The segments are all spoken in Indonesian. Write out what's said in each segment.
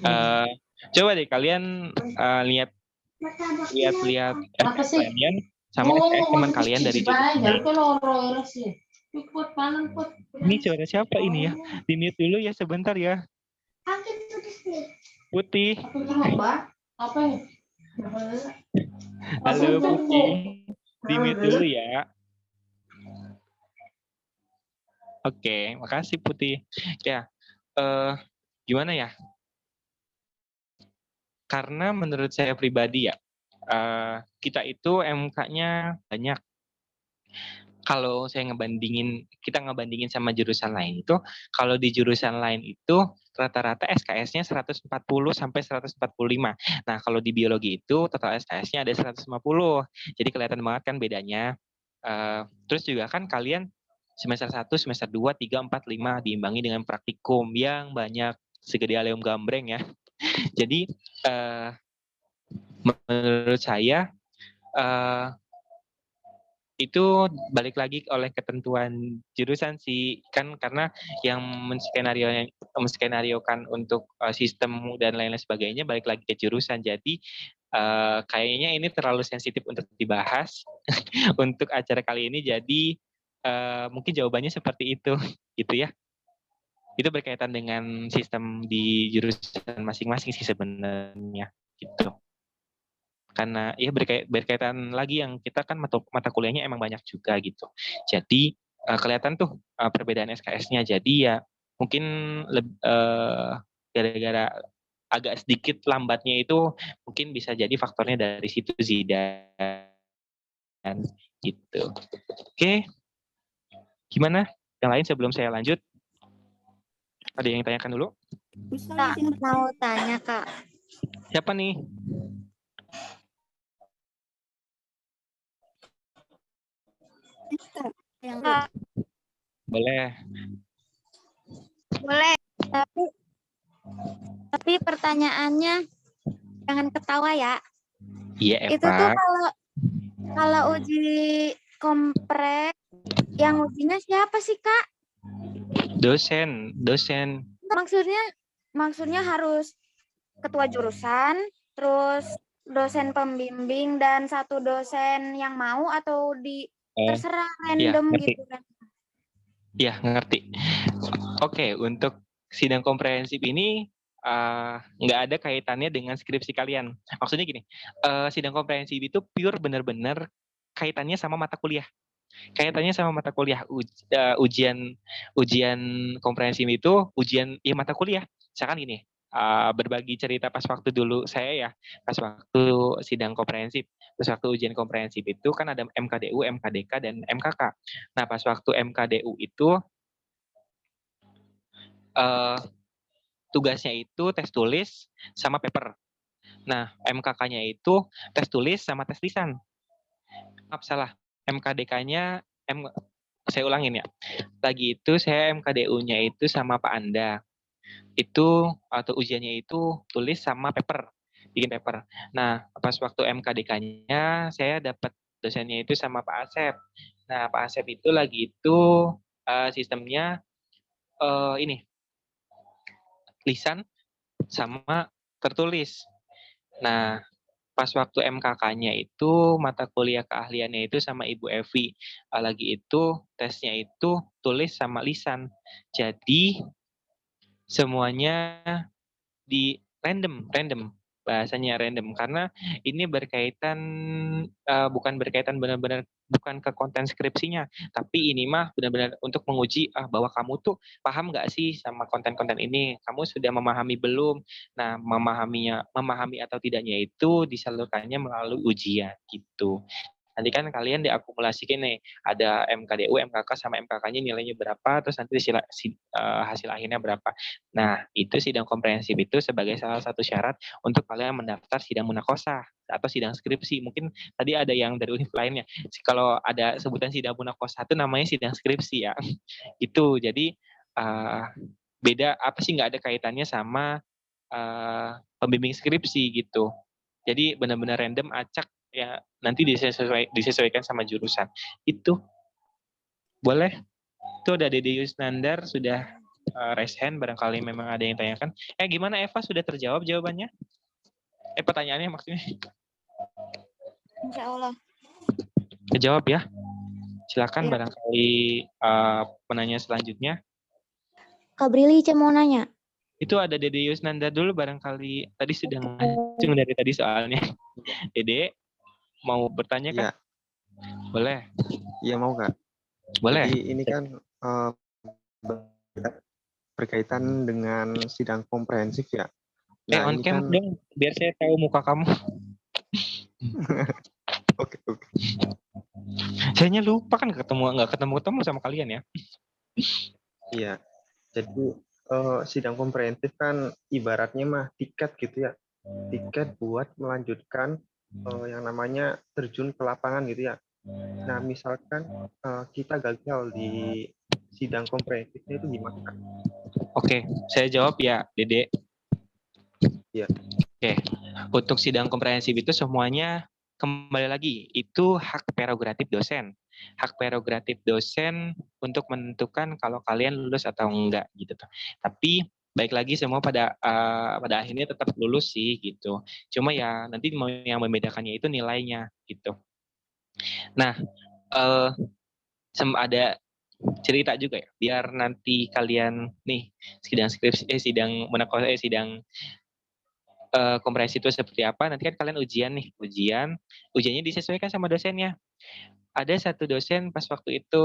Eh, Coba deh kalian lihat Apa SKS sih? kalian sama SKS teman kalian dari jurusan lain. Ini suara siapa ini ya? Di-mute dulu ya sebentar ya. Putih. Apa ya? Halo Putih. Di-mute dulu ya. Oke, makasih Putih. Ya, gimana ya? Karena menurut saya pribadi ya, kita itu MK-nya banyak. Kalau kita ngebandingin sama jurusan lain itu, kalau di jurusan lain itu rata-rata SKS-nya 140 sampai 145. Nah, kalau di biologi itu total SKS-nya ada 150. Jadi kelihatan banget kan bedanya. Terus juga kan kalian semester 1, semester 2, 3, 4, 5 diimbangi dengan praktikum yang banyak segede Aleum Gambreng ya. Jadi menurut saya itu balik lagi oleh ketentuan jurusan sih kan, karena yang menskenariokan untuk sistem dan lain-lain sebagainya balik lagi ke jurusan. Jadi kayaknya ini terlalu sensitif untuk dibahas untuk acara kali ini. Jadi mungkin jawabannya seperti itu gitu ya. Itu berkaitan dengan sistem di jurusan masing-masing sih sebenarnya gitu. Karena ya berkaitan lagi yang kita kan mata kuliahnya emang banyak juga gitu. Jadi kelihatan tuh perbedaan SKS-nya. Jadi ya mungkin gara-gara agak sedikit lambatnya itu mungkin bisa jadi faktornya dari situ sih dan gitu. Oke, gimana? Yang lain sebelum saya lanjut? Ada yang tanyakan dulu? Kak, mau tanya Kak. Siapa nih? Kak, Boleh. boleh. Tapi pertanyaannya jangan ketawa ya. Iya, Itu tuh Eva. kalau uji kompres yang ujinya siapa sih Kak? Dosen. Maksudnya harus ketua jurusan, terus dosen pembimbing dan satu dosen yang mau atau terserah Iya, random ngerti. gitu kan? Iya, ngerti. Oke, untuk sidang komprehensif ini nggak ada kaitannya dengan skripsi kalian. Maksudnya gini, sidang komprehensif itu pure benar-benar kaitannya sama mata kuliah. Kaitannya sama mata kuliah. Ujian komprehensif itu ujian ya mata kuliah. Misalkan gini, berbagi cerita pas waktu dulu saya ya, pas waktu sidang komprehensif, pas waktu ujian komprehensif itu kan ada MKDU, MKDK, dan MKK. Nah, pas waktu MKDU itu tugasnya itu tes tulis sama paper. Nah, MKK-nya itu tes tulis sama tes lisan. Maaf, salah. MKDK-nya, saya ulangin ya. Lagi itu saya MKDU-nya itu sama Pak Anda. Itu, atau ujiannya itu tulis sama paper. Bikin paper. Nah, pas waktu MKDK-nya, saya dapat dosennya itu sama Pak Asep. Nah, Pak Asep itu lagi itu sistemnya ini, lisan sama tertulis. Nah, pas waktu MKK-nya itu mata kuliah keahliannya itu sama Ibu Evi. Lagi itu tesnya itu tulis sama lisan. Jadi semuanya di random bahasanya random karena ini berkaitan bukan berkaitan benar-benar bukan ke konten skripsinya, tapi ini mah benar-benar untuk menguji bahwa kamu tuh paham nggak sih sama konten-konten ini, kamu sudah memahami belum. Nah, memahami atau tidaknya itu disalurkannya melalui ujian gitu. Nanti kan kalian diakumulasikan nih, ada MKDU, MKK sama MKK-nya nilainya berapa, terus nanti hasil akhirnya berapa. Nah, itu sidang komprehensif itu sebagai salah satu syarat untuk kalian mendaftar sidang munakosa atau sidang skripsi. Mungkin tadi ada yang dari univ lainnya. Kalau ada sebutan sidang munakosa itu namanya sidang skripsi ya. Itu jadi beda apa sih, nggak ada kaitannya sama pembimbing skripsi gitu. Jadi benar-benar random, acak ya, nanti disesuaikan sama jurusan. Itu boleh. Itu udah Dede Yusnandar sudah raise hand barangkali memang ada yang tanyakan. Gimana Eva, sudah terjawab jawabannya? Pertanyaannya maksudnya. Insya Allah. Terjawab ya. Silakan Iya. barangkali penanya selanjutnya. Kak Brili, Ica mau nanya. Itu ada Dede Yusnanda dulu barangkali tadi sedang ngacung dari tadi soalnya. Dede mau bertanya kan? Iya, Boleh. iya mau Kak. Boleh. Jadi ini kan berkaitan dengan sidang komprehensif ya. Nah, On ini cam kan dong, biar saya tahu muka kamu. oke. Sayanya lupa kan nggak ketemu sama kalian ya. Iya. Jadi sidang komprehensif kan ibaratnya mah tiket gitu ya. Tiket buat melanjutkan yang namanya terjun ke lapangan gitu ya. Nah, misalkan kita gagal di sidang komprehensifnya itu gimana, Kak? Oke, saya jawab ya, Dede. Iya. Oke, untuk sidang komprehensif itu semuanya kembali lagi itu hak prerogatif dosen. Hak prerogatif dosen untuk menentukan kalau kalian lulus atau enggak gitu. Tapi baik lagi semua pada akhirnya tetap lulus sih gitu. Cuma ya nanti yang membedakannya itu nilainya gitu. Nah, ada cerita juga ya, biar nanti kalian nih sidang skripsi, sidang komprehensif itu seperti apa. Nanti kan kalian ujian nih, ujiannya disesuaikan sama dosennya. Ada satu dosen pas waktu itu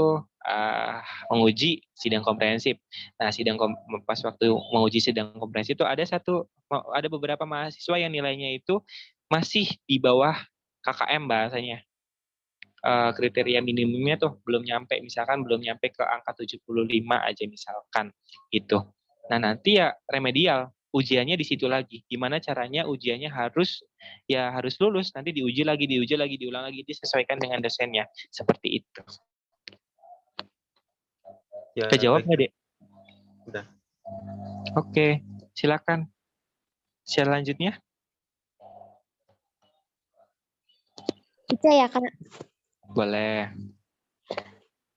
menguji sidang komprehensif. Nah, pas waktu menguji sidang komprehensif itu ada beberapa mahasiswa yang nilainya itu masih di bawah KKM bahasanya. Kriteria minimumnya tuh belum nyampe ke angka 75 aja misalkan gitu. Nah, nanti ya remedial, ujiannya di situ lagi. Gimana caranya ujiannya harus lulus, nanti diuji lagi, diulang lagi, disesuaikan dengan dosennya. Seperti itu. Ya, Kejawab nggak, Dek? Udah. Oke, silakan. Selanjutnya. Ica ya, Kak. Boleh.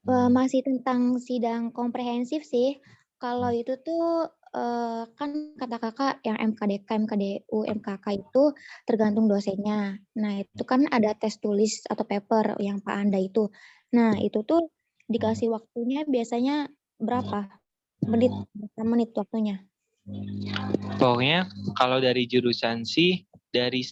Masih tentang sidang komprehensif sih. Kalau itu tuh kan kata kakak yang MKDK, MKDU, MKK itu tergantung dosennya. Nah, itu kan ada tes tulis atau paper yang Pak Anda itu. Nah, itu tuh dikasih waktunya biasanya berapa menit waktunya? Pokoknya kalau dari jurusan sih dari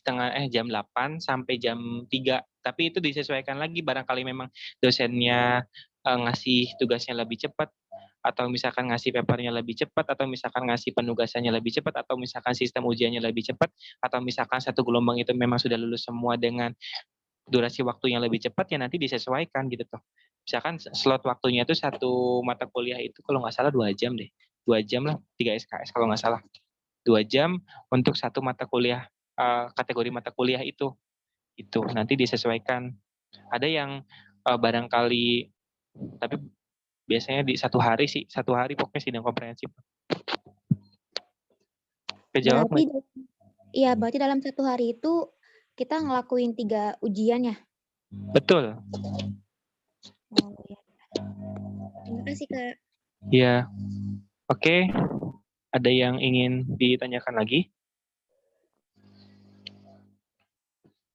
jam 8 sampai jam 3. Tapi itu disesuaikan lagi barangkali memang dosennya ngasih tugasnya lebih cepat, atau misalkan ngasih papernya lebih cepat, atau misalkan ngasih penugasannya lebih cepat, atau misalkan sistem ujiannya lebih cepat, atau misalkan satu gelombang itu memang sudah lulus semua dengan durasi waktu yang lebih cepat, ya nanti disesuaikan gitu tuh. Misalkan slot waktunya itu satu mata kuliah itu kalau nggak salah 2 jam deh. 2 jam lah, 3 SKS kalau nggak salah. 2 jam untuk satu mata kuliah, kategori mata kuliah itu. Itu nanti disesuaikan. Ada yang barangkali, tapi biasanya di satu hari pokoknya sidang komprehensif. Kejawab Berarti nggak? iya, berarti dalam satu hari itu kita ngelakuin 3 ujian ya? Betul. Oh, ya. Terima kasih, Kak. Iya. Oke. Ada yang ingin ditanyakan lagi?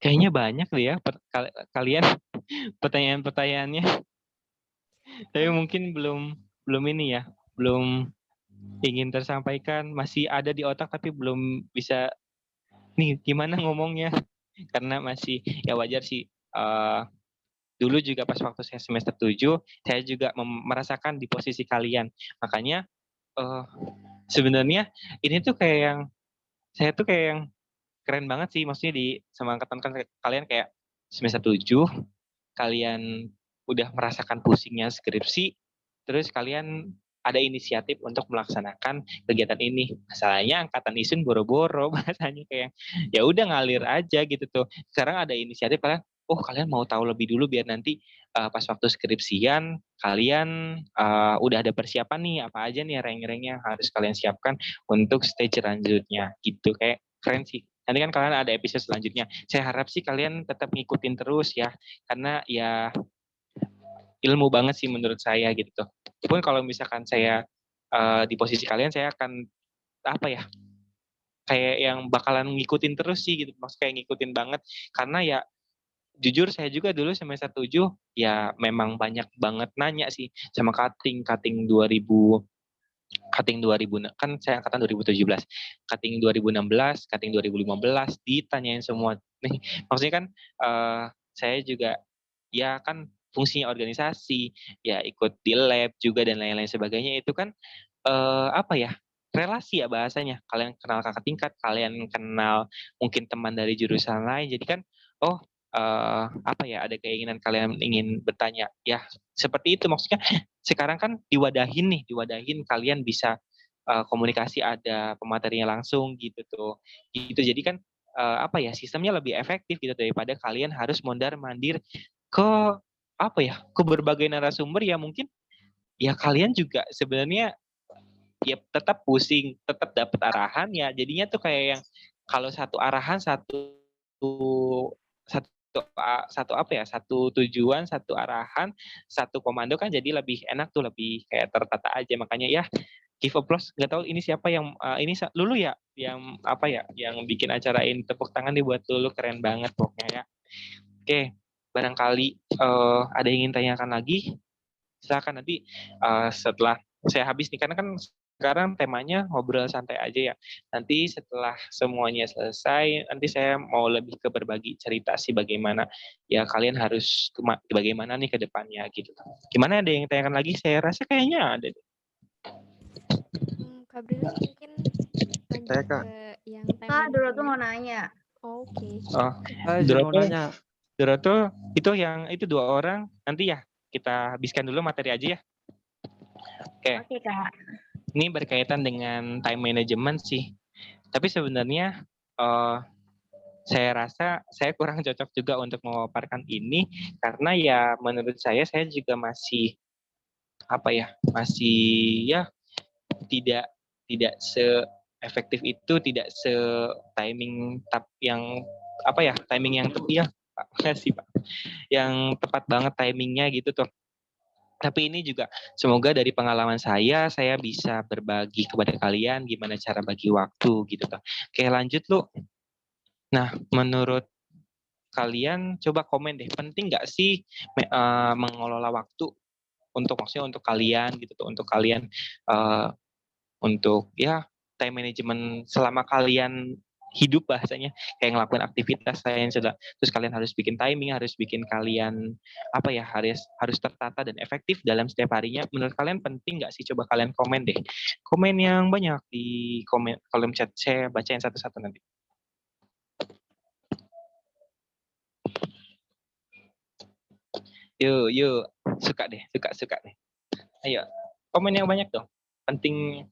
Kayaknya banyak deh ya kalian pertanyaan-pertanyaannya. Tapi mungkin belum ini ya, belum ingin tersampaikan, masih ada di otak tapi belum bisa nih gimana ngomongnya. Karena masih ya wajar sih. Dulu juga pas waktu saya semester 7, saya juga merasakan di posisi kalian. Makanya sebenarnya ini tuh saya tuh kayak yang keren banget sih, maksudnya sama angkatan kalian kayak semester 7, kalian udah merasakan pusingnya skripsi, terus kalian ada inisiatif untuk melaksanakan kegiatan ini. Masalahnya angkatan isun boro-boro, bahasanya kayak ya udah ngalir aja gitu tuh. Sekarang ada inisiatif kalian mau tahu lebih dulu biar nanti pas waktu skripsian kalian udah ada persiapan nih apa aja nih rank-rank yang harus kalian siapkan untuk stage selanjutnya gitu. Kayak keren sih. Nanti kan kalian ada episode selanjutnya. Saya harap sih kalian tetap ngikutin terus ya, karena ya ilmu banget sih menurut saya gitu. Pun kalau misalkan saya di posisi kalian saya akan apa ya, kayak yang bakalan ngikutin terus sih gitu, maksudnya kayak ngikutin banget karena ya jujur saya juga dulu semester 7 ya memang banyak banget nanya sih sama cutting 2000 kan saya angkatan 2017, cutting 2016, cutting 2015 ditanyain semua nih. Maksudnya kan saya juga ya kan fungsinya organisasi, ya ikut di lab juga dan lain-lain sebagainya itu kan apa ya? Relasi ya bahasanya. Kalian kenal kakak tingkat, kalian kenal mungkin teman dari jurusan lain. Jadi kan oh apa ya, ada keinginan kalian ingin bertanya. Ya, seperti itu maksudnya. Sekarang kan diwadahin kalian bisa komunikasi, ada pematerinya langsung gitu tuh. Gitu. Jadi kan apa ya, sistemnya lebih efektif gitu daripada kalian harus mondar-mandir ke apa ya, ke berbagai narasumber ya mungkin ya kalian juga sebenarnya ya tetap pusing, tetap dapat arahan ya jadinya tuh kayak yang kalau satu arahan satu satu apa ya, satu tujuan, satu arahan, satu komando kan jadi lebih enak tuh, lebih kayak tertata aja. Makanya ya give applause, nggak tahu ini siapa yang ini Lulu ya yang apa ya, yang bikin acarain, tepuk tangan nih buat Lulu, keren banget pokoknya ya. Oke, barangkali ada yang ingin tanyakan lagi, silakan nanti setelah saya habis nih, karena kan sekarang temanya ngobrol santai aja ya. Nanti setelah semuanya selesai, nanti saya mau lebih ke berbagi cerita sih bagaimana ya kalian harus bagaimana nih ke depannya gitu. Gimana, ada yang tanyakan lagi? Saya rasa kayaknya ada. Kak Brilian mungkin lanjut Saya, Kak. ke yang time Kak, dulu tuh management. mau nanya. Oke. Oh, Saya mau nanya. Doroto itu yang itu 2 orang nanti ya kita habiskan dulu materi aja ya. Oke. Oke, Kak. Ini berkaitan dengan time management sih. Tapi sebenarnya saya rasa saya kurang cocok juga untuk memaparkan ini karena ya menurut saya juga masih apa ya, masih ya tidak tidak se-efektif itu, tidak se-timing yang apa ya, timing yang ya Pak, makasih Pak. Yang tepat banget timingnya gitu tuh. Tapi ini juga semoga dari pengalaman saya bisa berbagi kepada kalian gimana cara bagi waktu gitu tuh. Oke, lanjut lu. Nah, menurut kalian coba komen deh, penting nggak sih mengelola waktu untuk maksudnya untuk kalian gitu tuh, untuk kalian untuk ya time management selama kalian hidup bahasanya, kayak ngelakuin aktivitas lain sudah, terus kalian harus bikin timing, harus bikin kalian apa ya, harus tertata dan efektif dalam setiap harinya. Menurut kalian penting nggak sih? Coba kalian komen deh, komen yang banyak di komen kolom chat, saya bacain satu-satu nanti. Yuk, suka deh. Ayo, komen yang banyak dong. Penting.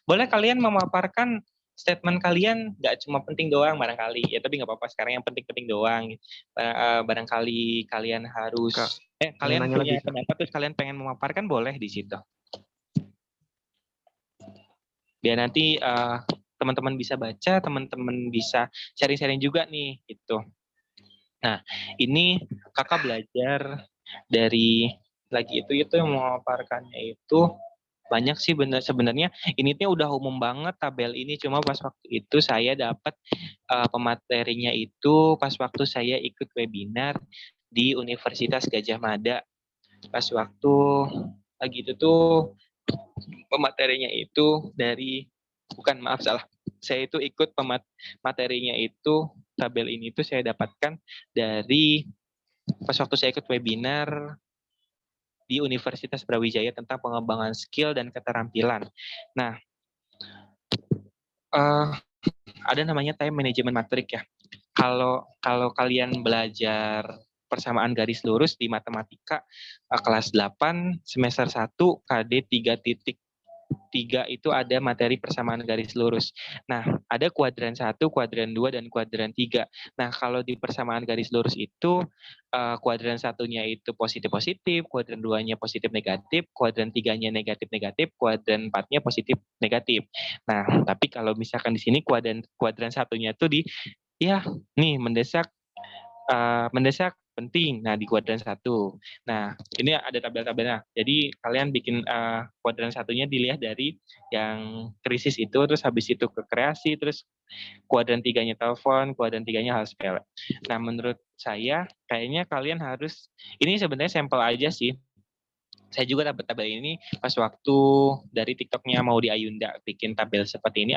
Boleh kalian memaparkan statement kalian, nggak cuma penting doang barangkali. Ya tapi nggak apa-apa, sekarang yang penting-penting doang. Barangkali kalian harus, Kak, kalian nanya punya lagi, Kak. pendapat terus kalian pengen memaparkan, boleh di situ. Biar nanti teman-teman bisa baca, teman-teman bisa sharing-sharing juga nih, gitu. Nah, ini kakak belajar dari lagi itu yang memaparkannya itu banyak sih sebenarnya. Ini tuh udah umum banget tabel ini, cuma pas waktu itu saya dapat pematerinya itu pas waktu saya ikut webinar di Universitas Gadjah Mada. Pas waktu lagi itu tuh pematerinya itu saya itu ikut materinya itu, tabel ini tuh saya dapatkan dari pas waktu saya ikut webinar di Universitas Brawijaya tentang pengembangan skill dan keterampilan. Nah, ada namanya time management matrix ya. Kalau kalian belajar persamaan garis lurus di matematika kelas 8 semester 1 KD 3.3 itu ada materi persamaan garis lurus. Nah, ada kuadran 1, kuadran 2, dan kuadran 3. Nah, kalau di persamaan garis lurus itu, kuadran 1-nya itu positif-positif, kuadran 2-nya positif-negatif, kuadran 3-nya negatif-negatif, kuadran 4-nya positif-negatif. Nah, tapi kalau misalkan di sini kuadran 1-nya itu mendesak penting. Nah, di kuadran 1. Nah, ini ada tabel-tabelnya. Jadi kalian bikin kuadran 1-nya dilihat dari yang krisis itu, terus habis itu ke kreasi, terus kuadran 3-nya telepon, kuadran 3-nya hal sepele. Nah, menurut saya kayaknya kalian harus, ini sebenarnya sampel aja sih. Saya juga dapat tabel ini pas waktu dari TikToknya mau di Ayunda bikin tabel seperti ini.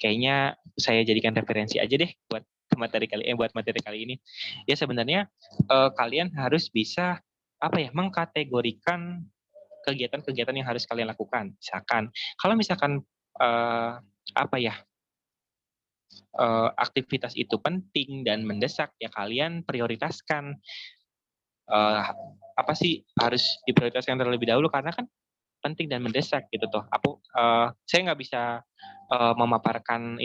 Kayaknya saya jadikan referensi aja deh buat materi kali ini. Ya sebenarnya kalian harus bisa mengkategorikan kegiatan-kegiatan yang harus kalian lakukan. Misalkan kalau misalkan aktivitas itu penting dan mendesak, ya kalian prioritaskan. Harus diprioritaskan terlebih dahulu karena kan penting dan mendesak gitu toh. Saya nggak bisa memaparkan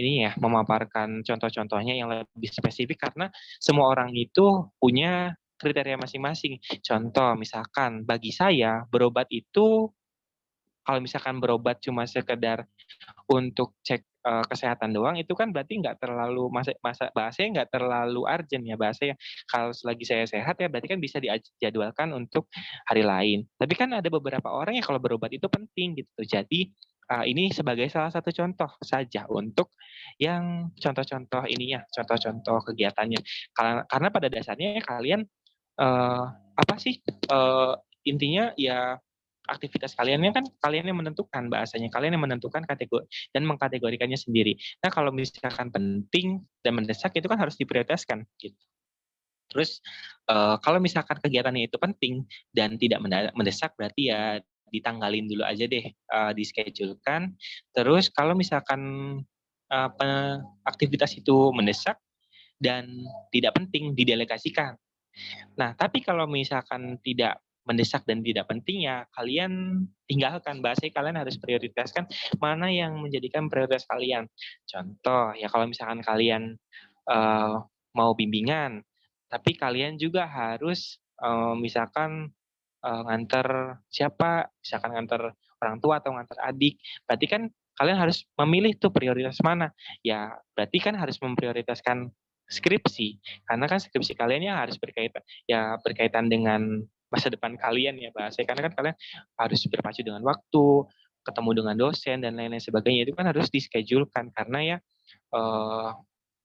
contoh-contohnya yang lebih spesifik karena semua orang itu punya kriteria masing-masing. Contoh misalkan bagi saya berobat itu, kalau misalkan berobat cuma sekedar untuk cek kesehatan doang, itu kan berarti nggak terlalu bahasanya nggak terlalu urgent ya bahasanya. Kalau selagi saya sehat ya berarti kan bisa dijadwalkan untuk hari lain. Tapi kan ada beberapa orang yang kalau berobat itu penting gitu. Jadi ini sebagai salah satu contoh saja untuk yang contoh-contoh kegiatannya. Karena pada dasarnya kalian intinya ya aktivitas kaliannya kan kalian yang menentukan bahasanya, kalian yang menentukan kategori dan mengkategorikannya sendiri. Nah, kalau misalkan penting dan mendesak itu kan harus diprioritaskan gitu. Terus kalau misalkan kegiatannya itu penting dan tidak mendesak berarti ya ditanggalin dulu aja deh, dischedulekan. Terus kalau misalkan aktivitas itu mendesak dan tidak penting didelegasikan. Nah, tapi kalau misalkan tidak mendesak dan tidak penting ya kalian tinggalkan. Bahasanya kalian harus prioritaskan mana yang menjadikan prioritas kalian. Contoh ya kalau misalkan kalian mau bimbingan, tapi kalian juga harus misalkan nganter siapa, misalkan nganter orang tua atau nganter adik, berarti kan kalian harus memilih tuh prioritas mana. Ya berarti kan harus memprioritaskan skripsi, karena kan skripsi kalian harus berkaitan dengan masa depan kalian ya bahasa, karena kan kalian harus berpacu dengan waktu, ketemu dengan dosen dan lain-lain sebagainya, itu kan harus dischedulekan karena ya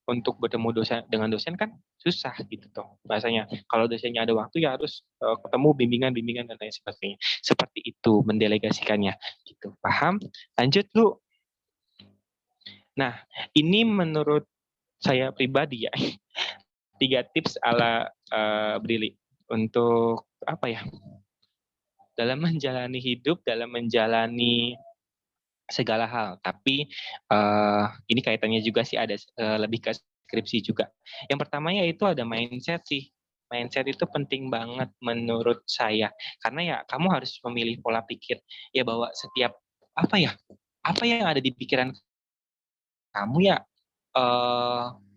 untuk bertemu dengan dosen kan susah gitu toh bahasanya. Kalau dosennya ada waktu ya harus ketemu bimbingan dan lain sebagainya. Seperti itu mendelegasikannya gitu. Paham? Lanjut lu. Nah, ini menurut saya pribadi ya 3 tips ala Brili untuk dalam menjalani hidup, dalam menjalani segala hal. Tapi ini kaitannya juga sih ada lebih ke skripsi juga. Yang pertama yaitu ada mindset sih. Mindset itu penting banget menurut saya. Karena ya kamu harus memilih pola pikir ya bahwa setiap apa yang ada di pikiran kamu ya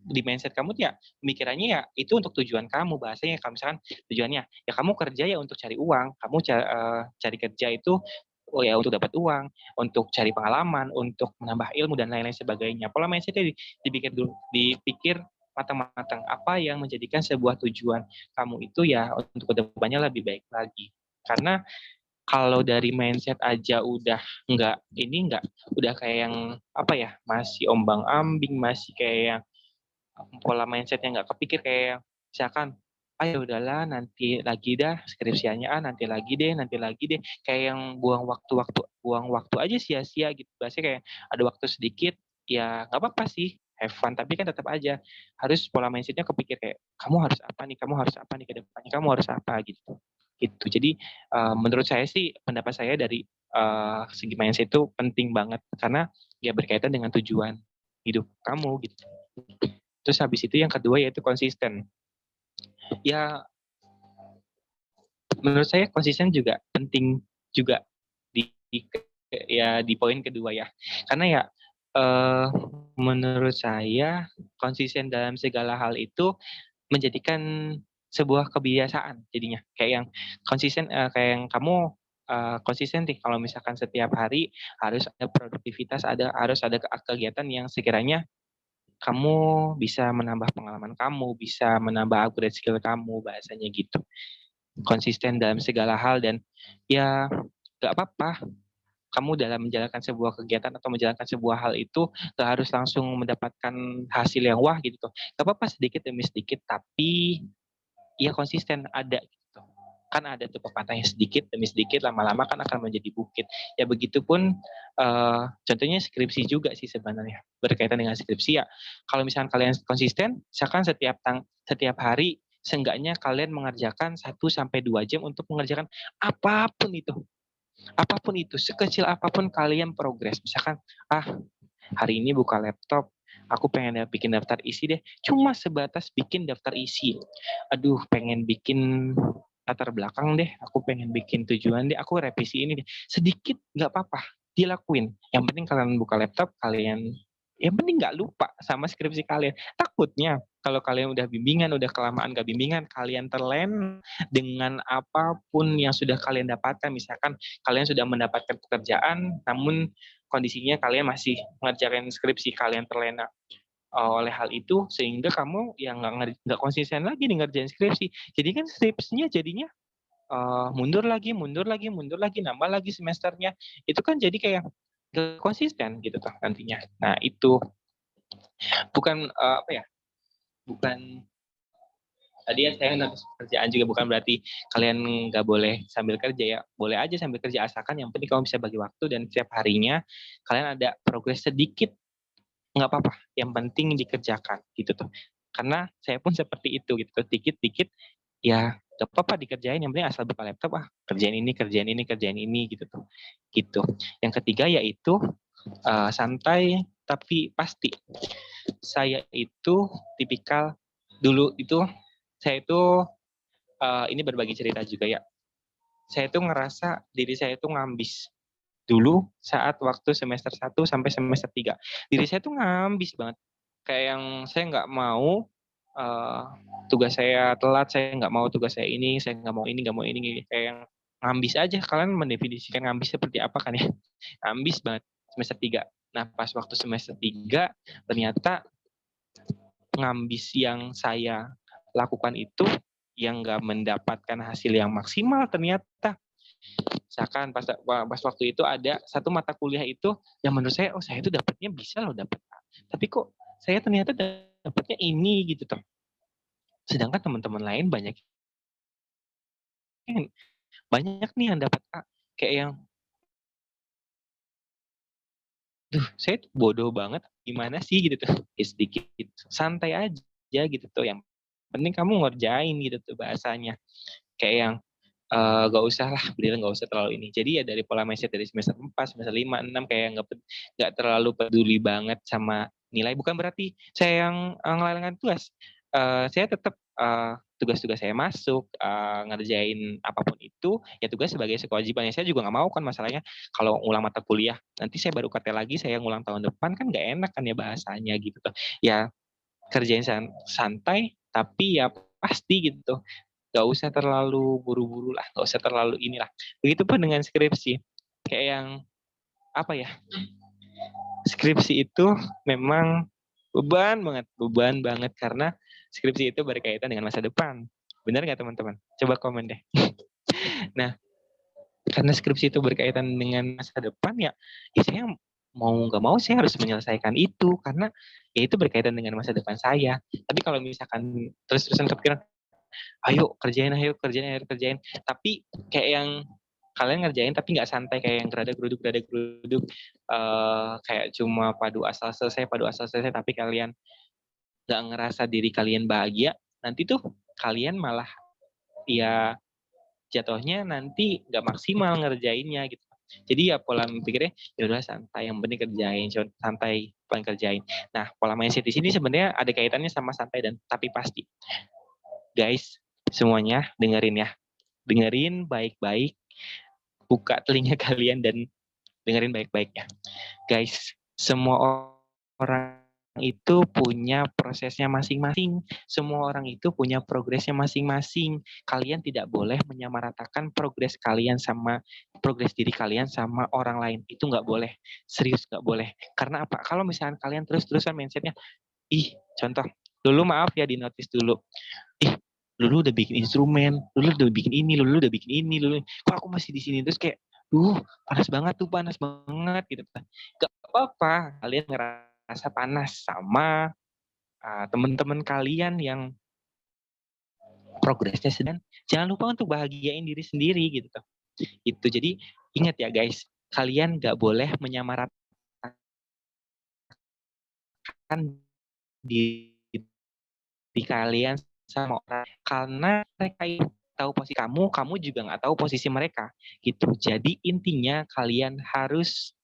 di mindset kamu ya pemikirannya ya itu untuk tujuan kamu. Bahasanya kalau misalkan tujuannya ya kamu kerja ya untuk cari uang, kamu cari kerja itu ya untuk dapat uang, untuk cari pengalaman, untuk menambah ilmu dan lain-lain sebagainya. Pola mindsetnya dipikir matang-matang apa yang menjadikan sebuah tujuan kamu itu ya untuk kedepannya lebih baik lagi. Karena kalau dari mindset aja udah udah kayak yang masih ombang-ambing, masih kayak yang pola mindsetnya nggak kepikir, kayak misalkan ya udahlah nanti lagi dah skripsiannya, nanti lagi deh, kayak yang buang waktu aja sia-sia gitu. Biasanya kayak ada waktu sedikit ya nggak apa-apa sih, have fun, tapi kan tetap aja harus pola mindsetnya kepikir kayak kamu harus apa nih ke depannya, kamu harus apa gitu. Jadi menurut saya sih, pendapat saya dari segi mindset itu penting banget karena ya berkaitan dengan tujuan hidup kamu gitu. Terus habis itu yang kedua yaitu konsisten. Ya menurut saya konsisten juga penting juga di poin kedua ya. Karena ya menurut saya konsisten dalam segala hal itu menjadikan sebuah kebiasaan jadinya. Kayak yang konsisten, kayak yang kamu konsisten nih kalau misalkan setiap hari harus ada produktivitas, harus ada kegiatan yang sekiranya kamu bisa menambah pengalaman kamu, bisa menambah upgrade skill kamu, bahasanya gitu. Konsisten dalam segala hal dan ya nggak apa-apa kamu dalam menjalankan sebuah kegiatan atau menjalankan sebuah hal itu nggak harus langsung mendapatkan hasil yang wah gitu tuh. Nggak apa-apa sedikit demi sedikit, tapi ya konsisten ada gitu. Kan ada tuh pepatahnya sedikit demi sedikit lama-lama kan akan menjadi bukit. Ya begitupun contohnya skripsi juga sih sebenarnya. Berkaitan dengan skripsi ya. Kalau misalkan kalian konsisten, misalkan setiap hari seenggaknya kalian mengerjakan 1 sampai 2 jam untuk mengerjakan apapun itu. Apapun itu, sekecil apapun kalian progres. Misalkan, hari ini buka laptop, aku pengen bikin daftar isi deh. Cuma sebatas bikin daftar isi. Aduh, pengen bikin latar belakang deh. Aku pengen bikin tujuan deh. Aku revisi ini deh. Sedikit nggak apa-apa, dilakuin. Yang penting kalian buka laptop, yang penting nggak lupa sama skripsi kalian. Takutnya kalau kalian udah bimbingan, udah kelamaan gak bimbingan, kalian terlena dengan apapun yang sudah kalian dapatkan. Misalkan kalian sudah mendapatkan pekerjaan, namun kondisinya kalian masih mengerjakan skripsi, kalian terlena oleh hal itu sehingga kamu yang nggak konsisten lagi nih ngerjain skripsi. Jadi kan skripsinya jadinya mundur lagi, nambah lagi semesternya. Itu kan jadi kayak gak konsisten gitu tuh nantinya. Nah itu bukan apa ya? Bukan tadi ya saya nanti kerjaan juga bukan berarti kalian nggak boleh sambil kerja ya, boleh aja sambil kerja asalkan yang penting kamu bisa bagi waktu dan setiap harinya kalian ada progres sedikit nggak apa-apa, yang penting dikerjakan gitu tuh. Karena saya pun seperti itu gitu, dikit-dikit ya nggak apa-apa dikerjain, yang penting asal buka laptop kerjain ini gitu tuh. Gitu. Yang ketiga yaitu santai tapi pasti. Saya itu tipikal dulu itu saya itu ini berbagi cerita juga ya. Saya itu ngerasa diri saya itu ngambis dulu saat waktu semester 1 sampai semester 3. Diri saya tuh ngambis banget. Kayak yang saya nggak mau tugas saya telat, saya nggak mau tugas saya ini, saya nggak mau ini, nggak mau ini. Kayak yang ngambis aja. Kalian mendefinisikan ngambis seperti apa kan ya? Ngambis banget semester 3. Nah, pas waktu semester 3, ternyata ngambis yang saya lakukan itu yang nggak mendapatkan hasil yang maksimal ternyata. Misalkan pas waktu itu ada satu mata kuliah itu yang menurut saya, oh saya itu dapatnya bisa loh dapat A. Tapi kok saya ternyata dapatnya ini gitu tuh. Sedangkan teman-teman lain banyak nih yang dapat A. Kayak yang, saya tuh bodoh banget. Gimana sih gitu tuh. Ya sedikit santai aja gitu tuh. Yang penting kamu ngerjain gitu tuh bahasanya. Kayak yang gak usah lah, beliau gak usah terlalu ini. Jadi ya dari pola mindset dari semester 4, semester 5, 6 kayak gak terlalu peduli banget sama nilai. Bukan berarti saya yang ngelalaikan tugas. Saya tetap tugas-tugas saya masuk, ngerjain apapun itu, ya tugas sebagai kewajibannya. Saya juga gak mau kan masalahnya kalau ngulang mata kuliah, nanti saya baru UKT lagi, saya ngulang tahun depan kan gak enak kan ya bahasanya gitu tuh. Ya kerjain santai, tapi ya pasti gitu. Gak usah terlalu buru-buru lah, gak usah terlalu inilah. Begitupun dengan skripsi. Kayak yang, apa ya, skripsi itu memang beban banget karena skripsi itu berkaitan dengan masa depan. Benar nggak teman-teman? Coba komen deh. Nah, karena skripsi itu berkaitan dengan masa depan ya saya mau nggak mau saya harus menyelesaikan itu karena ya itu berkaitan dengan masa depan saya. Tapi kalau misalkan terus-terusan kepikiran, ayo kerjain. Tapi kayak yang kalian ngerjain tapi nggak santai kayak yang geruduk, kayak cuma padu asal selesai, tapi kalian nggak ngerasa diri kalian bahagia, nanti tuh kalian malah ya jatuhnya nanti nggak maksimal ngerjainnya gitu. Jadi ya pola pikirnya ya udah santai, yang penting kerjain, santai paling kerjain. Nah, pola mindset di sini sebenarnya ada kaitannya sama santai dan tapi pasti. Guys, semuanya dengerin ya. Dengerin baik-baik, buka telinga kalian dan dengerin baik-baik ya. Guys, semua orang itu punya prosesnya masing-masing. Semua orang itu punya progresnya masing-masing. Kalian tidak boleh menyamaratakan progres kalian sama progres diri kalian sama orang lain. Itu nggak boleh. Serius nggak boleh. Karena apa? Kalau misalnya kalian terus-terusan mindsetnya, Contoh, dulu maaf ya di notice dulu. Lulu udah bikin instrumen, Lulu udah bikin ini, Lulu udah bikin ini, Lulu. Kok aku masih di sini terus kayak, panas banget gitu. Gak apa-apa, kalian ngerasa panas sama teman-teman kalian yang progresnya sedang. Jangan lupa untuk bahagiain diri sendiri gitu. Itu jadi ingat ya guys, kalian gak boleh menyamaratakan diri kalian sama orang karena mereka itu tahu posisi kamu juga nggak tahu posisi mereka gitu. Jadi intinya kalian harus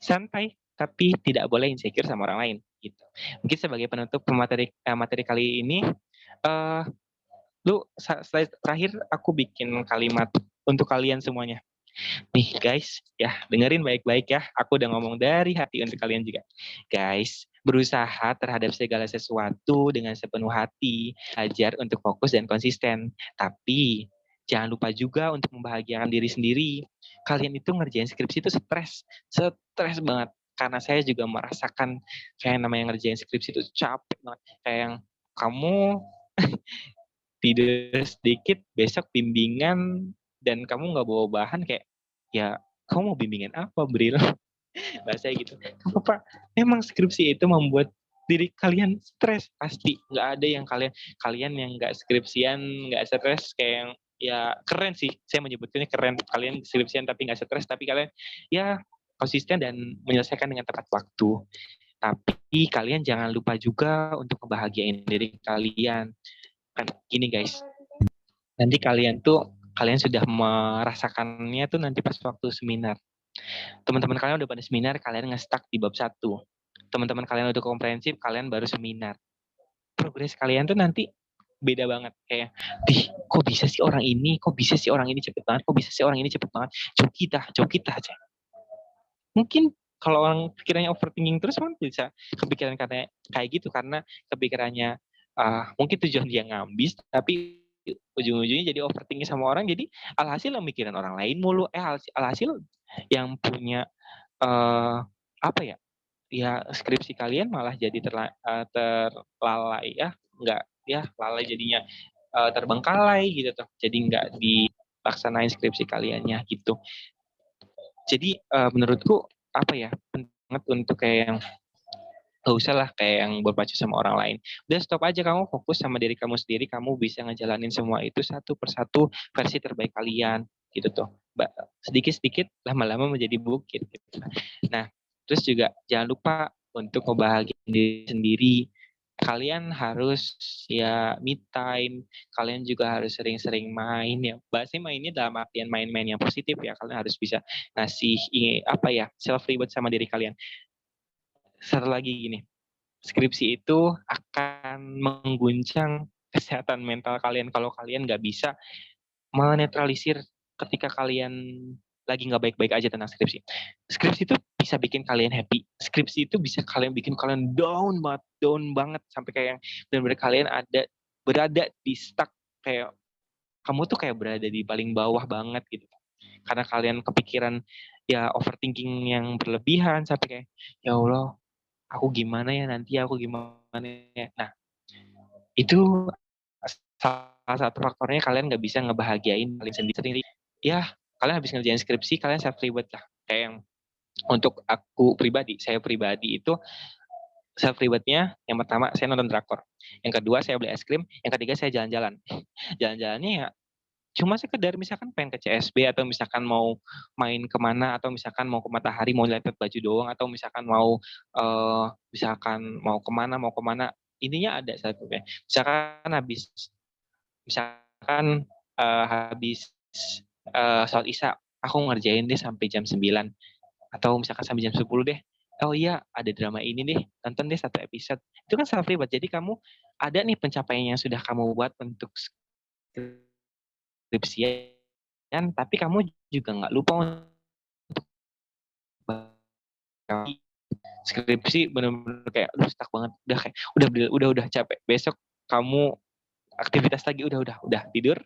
santai tapi tidak boleh insecure sama orang lain gitu. Mungkin sebagai penutup materi kali ini, eh slide terakhir aku bikin kalimat untuk kalian semuanya. Nih guys, ya dengerin baik-baik ya. Aku udah ngomong dari hati untuk kalian juga. Guys, berusaha terhadap segala sesuatu dengan sepenuh hati, ajar untuk fokus dan konsisten. Tapi jangan lupa juga untuk membahagiakan diri sendiri. Kalian itu ngerjain skripsi itu stres banget. Karena saya juga merasakan kayak namanya ngerjain skripsi itu capek banget. Kayak yang kamu tidur sedikit, besok bimbingan, dan kamu nggak bawa bahan kayak, ya kamu mau bimbingan apa, Bril? Bahasa gitu. Apa? Memang skripsi itu membuat diri kalian stres pasti. Nggak ada yang kalian yang nggak skripsian, nggak stres kayak yang ya keren sih. Saya menyebutnya keren. Kalian skripsian tapi nggak stres, tapi kalian ya konsisten dan menyelesaikan dengan tepat waktu. Tapi kalian jangan lupa juga untuk membahagiain diri kalian. Kan gini guys, nanti kalian sudah merasakannya tuh nanti pas waktu seminar. Teman-teman kalian udah pada seminar, kalian nge-stuck di bab 1. Teman-teman kalian udah komprehensif, kalian baru seminar. Progres kalian tuh nanti beda banget. Kayak, kok bisa sih orang ini, cepet banget, kok bisa sih orang ini cepet banget. Coba kita aja. Mungkin kalau orang pikirannya overthinking terus kan bisa kepikiran kayak gitu karena kepikirannya mungkin tujuan dia ngambis tapi ujung-ujungnya jadi overthinking sama orang, jadi alhasil mikirin orang lain mulu, alhasil yang punya apa ya skripsi kalian malah jadi terlalai ya, nggak ya lalai jadinya, terbengkalai gitu tuh, jadi nggak dilaksanain skripsi kaliannya gitu. Jadi menurutku apa ya, penting banget untuk kayak yang gak usah lah kayak yang berpacu sama orang lain. Udah stop aja, kamu fokus sama diri kamu sendiri, kamu bisa ngejalanin semua itu satu persatu versi terbaik kalian gitu tuh. Sedikit-sedikit lama-lama menjadi bukit gitu. Nah, terus juga jangan lupa untuk membahagiakan diri sendiri. Kalian harus ya me time, kalian juga harus sering-sering main ya. Bahasnya mainnya dalam artian main-main yang positif ya. Kalian harus bisa ngasih self reward sama diri kalian. Satu lagi gini, skripsi itu akan mengguncang kesehatan mental kalian kalau kalian nggak bisa menetralisir ketika kalian lagi nggak baik-baik aja tentang skripsi. Skripsi itu bisa bikin kalian happy. Skripsi itu bisa bikin kalian down banget sampai kayak yang benar-benar kalian berada di stuck, kayak kamu tuh kayak berada di paling bawah banget gitu. Karena kalian kepikiran ya overthinking yang berlebihan sampai kayak ya Allah, aku gimana ya nanti, aku gimana ya. Nah, itu salah satu faktornya kalian nggak bisa ngebahagiain kalian sendiri. Ya, kalian habis ngerjain skripsi, kalian self reward lah. Kayak yang untuk saya pribadi itu self rewardnya yang pertama saya nonton drakor, yang kedua saya beli es krim, yang ketiga saya jalan-jalan. Jalan-jalannya ya cuma sekedar misalkan pengen ke CSB atau misalkan mau main kemana atau misalkan mau ke Matahari mau lihat baju doang atau misalkan mau kemana intinya ada satu ya misalkan habis sholat isya aku ngerjain deh sampai jam 9 atau misalkan sampai jam 10 deh, oh iya ada drama ini deh, tonton deh 1 episode, itu kan self reward. Jadi kamu ada nih pencapaian yang sudah kamu buat untuk skripsian, tapi kamu juga nggak lupa untuk skripsi, bener-bener kayak stuck banget, udah kayak udah capek, besok kamu aktivitas lagi, udah tidur,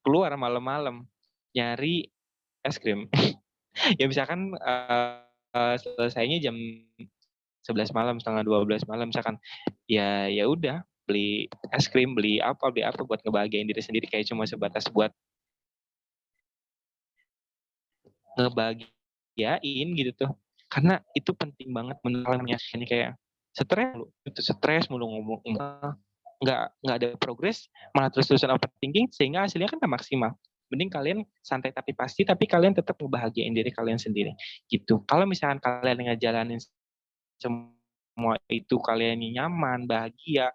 keluar malam-malam nyari es krim. Ya misalkan selesainya jam 11 malam, setengah 12 malam misalkan. Ya udah beli es krim, beli apa buat ngebahagiain diri sendiri, kayak cuma sebatas buat ngebahagiain gitu tuh. Karena itu penting banget menurutnya. Ini kayak stres mulu ngomong, nggak ada progres, malah terus-terusan overthinking, sehingga hasilnya kan nggak maksimal. Mending kalian santai tapi pasti, tapi kalian tetap ngebahagiain diri kalian sendiri gitu. Kalau misalkan kalian ngejalanin semua itu kalian nyaman, bahagia,